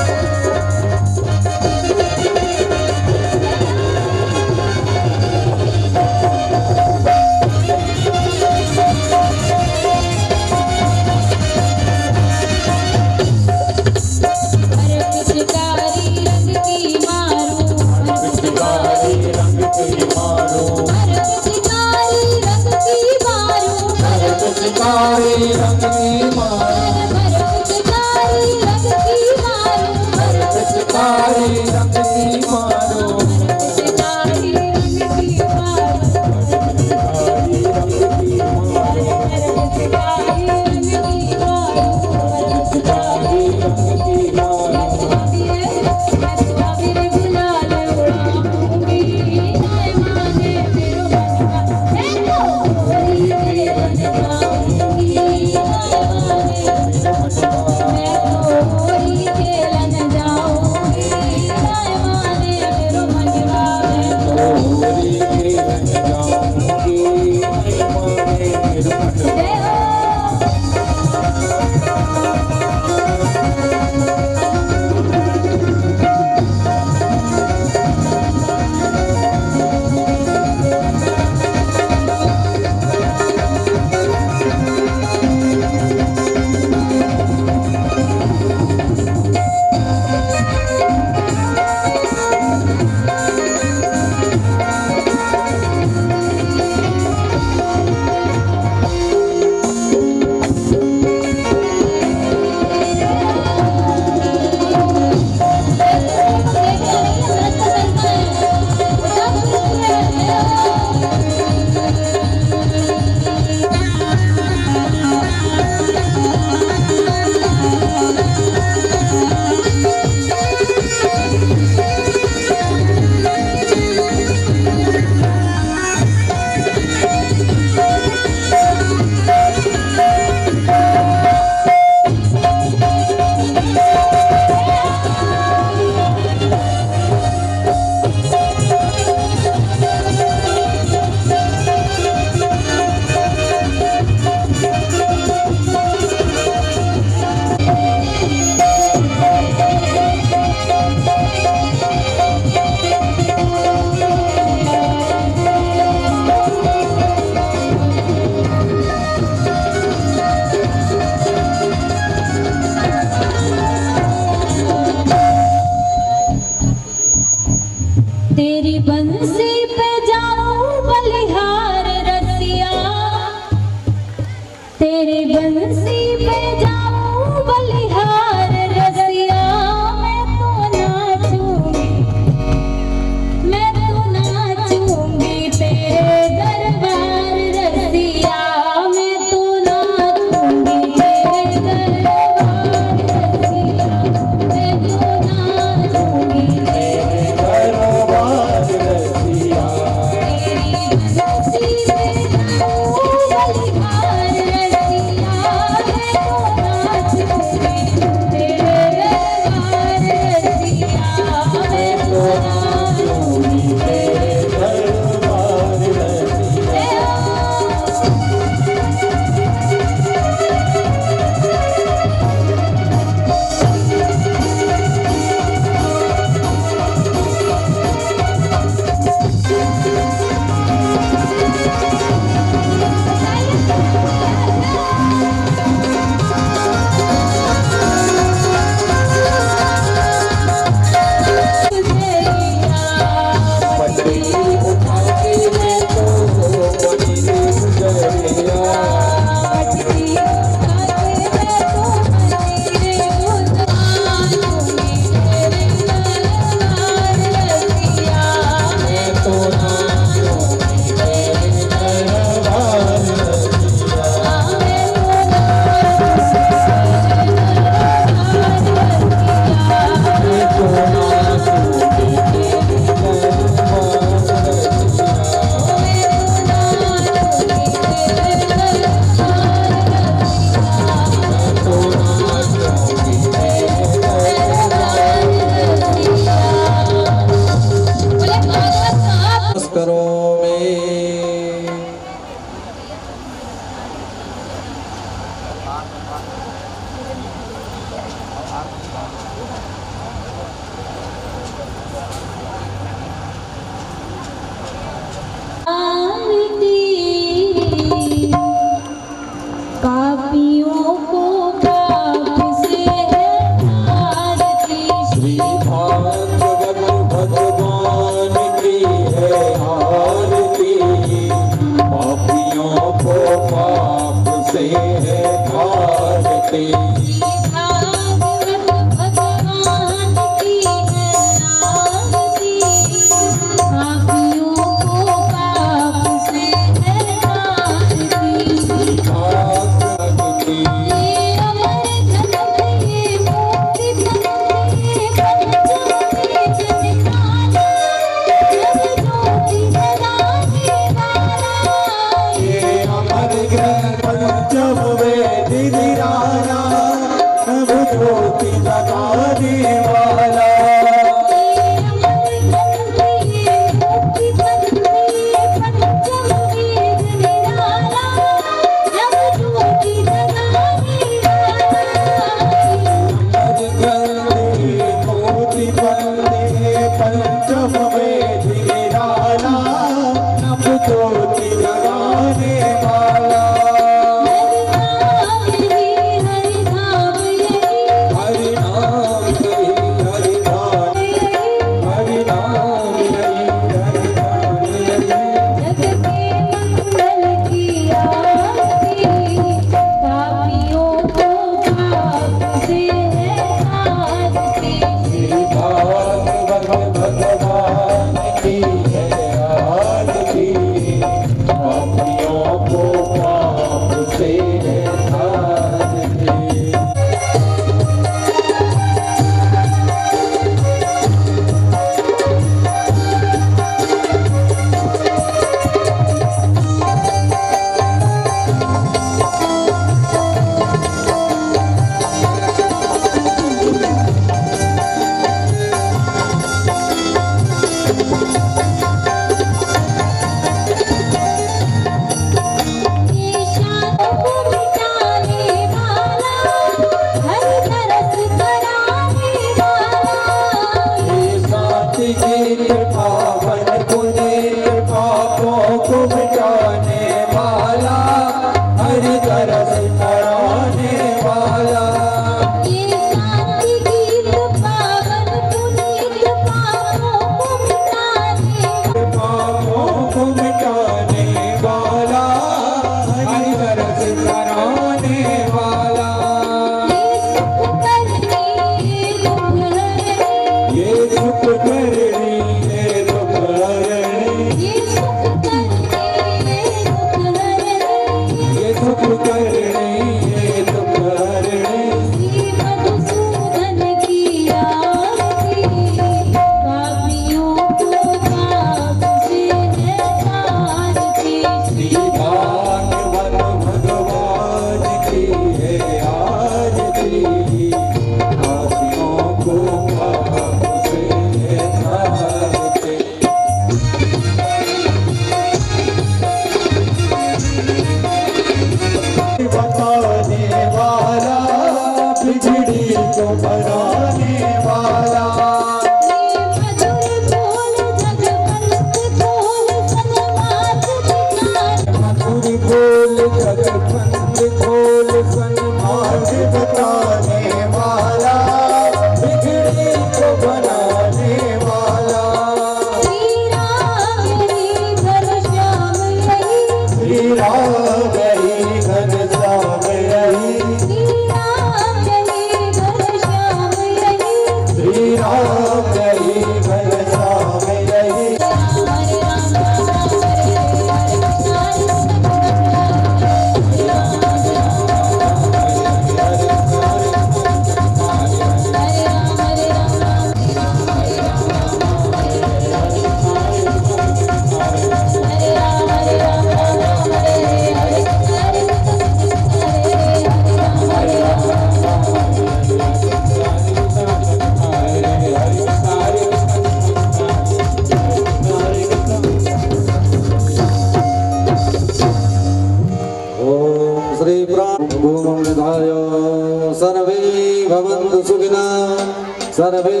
Speaker 2: सर्वे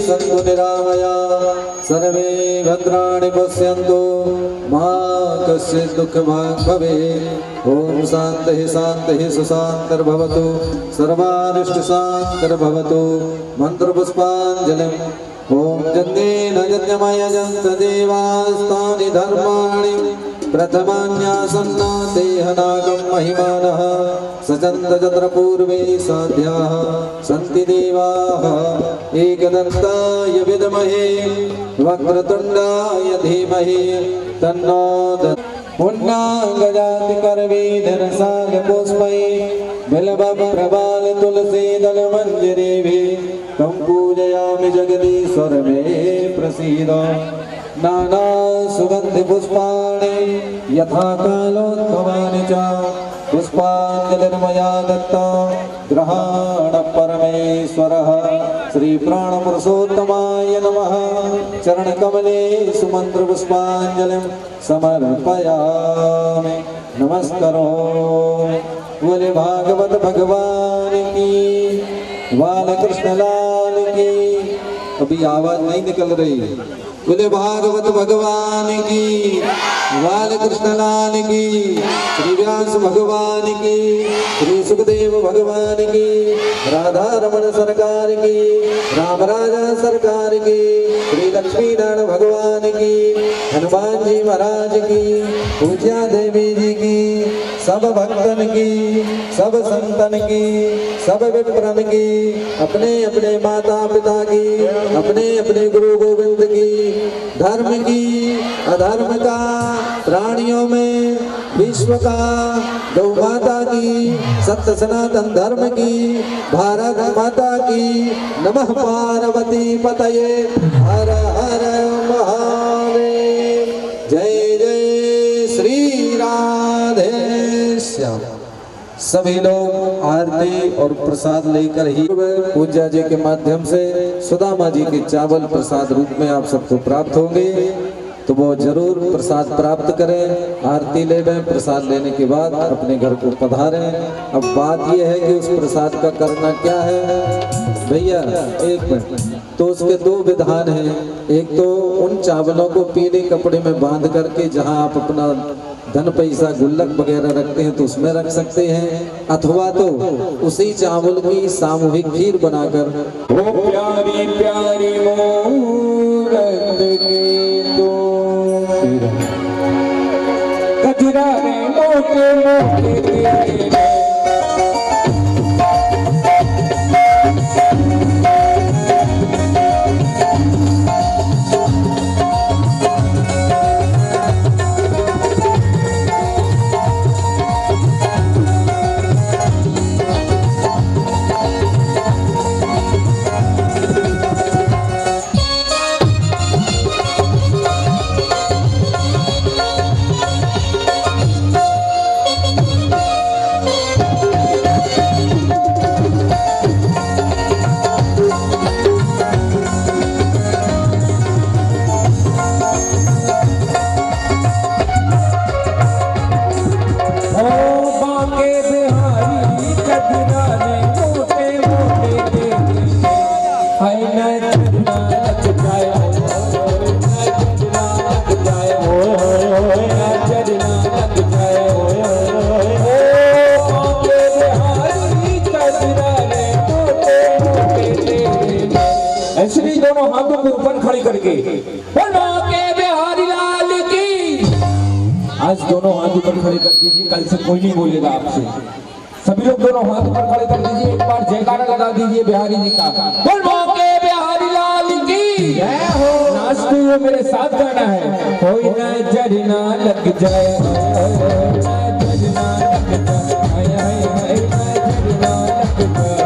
Speaker 2: सन्तु निरामया सर्वे भद्राणि पश्यन्तु मा कश्चित् दुःखभाग् भवेत्। ॐ शान्तिः शान्तिः सुशान्तिर्भवतु सर्वानिष्टशान्तिर्भवतु। मन्त्रपुष्पाञ्जलिम् ॐ जन्येन यज्ञमयजन्त देवास्तानि धर्माणि प्रथमान्यासन्ना देहनागं महिमानः सचन्द पूर्वे साध्याः सन्ति देवाः एकदन्ताय विद्महे वक्रतुण्डाय धीमहि तन्नो पुण्डाङ्गजाति करवीधरसाग पुष्पै बिल्वं प्रबाल तुलसी दल मंजरीभि तं पूजयामि जगदीश्वर मे प्रसीद नाना सुगंधि पुष्पाणि यथा कालोद्भवानि च पुष्पाञ्जलिर्मया दत्ता ग्रहाण परमेश्वरः श्री प्राणपुरुषोत्तमाय नमः चरणकमले सुमंत्र पुष्पाञ्जलिं समर्पयामि नमस्करोमि। बोले भागवत भगवान की, बालकृष्ण लाल की। अभी आवाज नहीं निकल रही। बोले भागवत भगवान की, बालकृष्ण लाल की, श्री व्यास भगवान की, श्री सुखदेव भगवान की, राधा रमण सरकार की, राम राजा सरकार की, श्री लक्ष्मी नारायण भगवान की, हनुमान जी महाराज की, पूज्या देवी जी की, सब भक्तन की, सब संतन की, सब विप्रन की, अपने अपने माता पिता की, अपने अपने गुरु गोविंद की, धर्म की, अधर्म का, प्राणियों में विश्व का, गौ माता की, सत्य सनातन धर्म की, भारत माता की। नमः पार्वती पतये हर हर महादेव। जय जय श्री राधे श्याम। सभी लोग आरती और प्रसाद लेकर ही पूज्या जी के माध्यम से सुदामा जी के चावल प्रसाद रूप में आप सबको प्राप्त होंगे, तो वो जरूर प्रसाद प्राप्त करें। आरती ले लें, प्रसाद लेने के बाद अपने घर को पधारें। अब बात यह है कि उस प्रसाद का करना क्या है भैया, एक मिनट। तो उसके दो विधान हैं। एक तो उन चावलों को पीले कपड़े में बांध करके, जहां आप अपना धन पैसा गुल्लक वगैरह रखते हैं तो उसमें रख सकते हैं, अथवा तो उसी चावल की सामूहिक खीर बनाकर
Speaker 3: ओ प्यारी प्यारी मूरत की तो कजरा रे मोटे मोटे तेरे हाथों को ऊपर खड़ी करके बोलो के बिहारी लाल की। आज दोनों हाथ ऊपर खड़े कर दीजिए, कल से कोई नहीं बोलेगा आपसे। सभी लोग दोनों हाथ ऊपर खड़े कर दीजिए, एक बार जयकारा लगा दीजिए बिहारी जी का। बोलो के बिहारी लाल की जय हो। नाचते हुए मेरे साथ गाना है। कोई नजर ना लग जाए, नजर ना लग जाए, हाय हाय हाय, नजर ना लग जाए।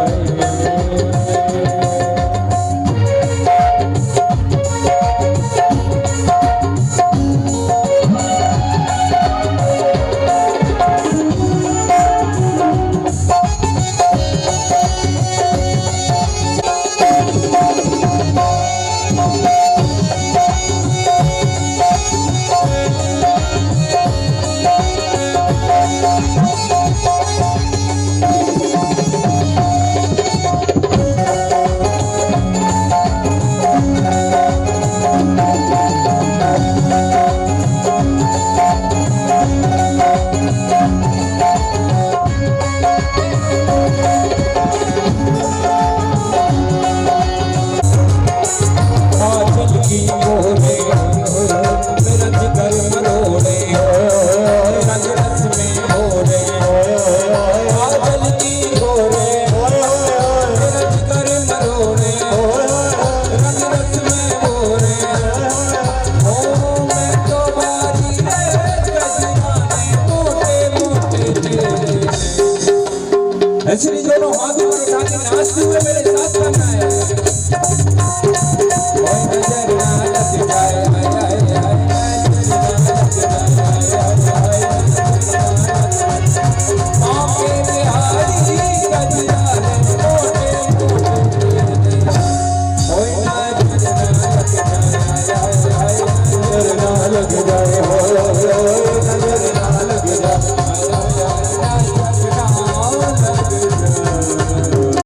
Speaker 3: आगे नाचते हुए मेरे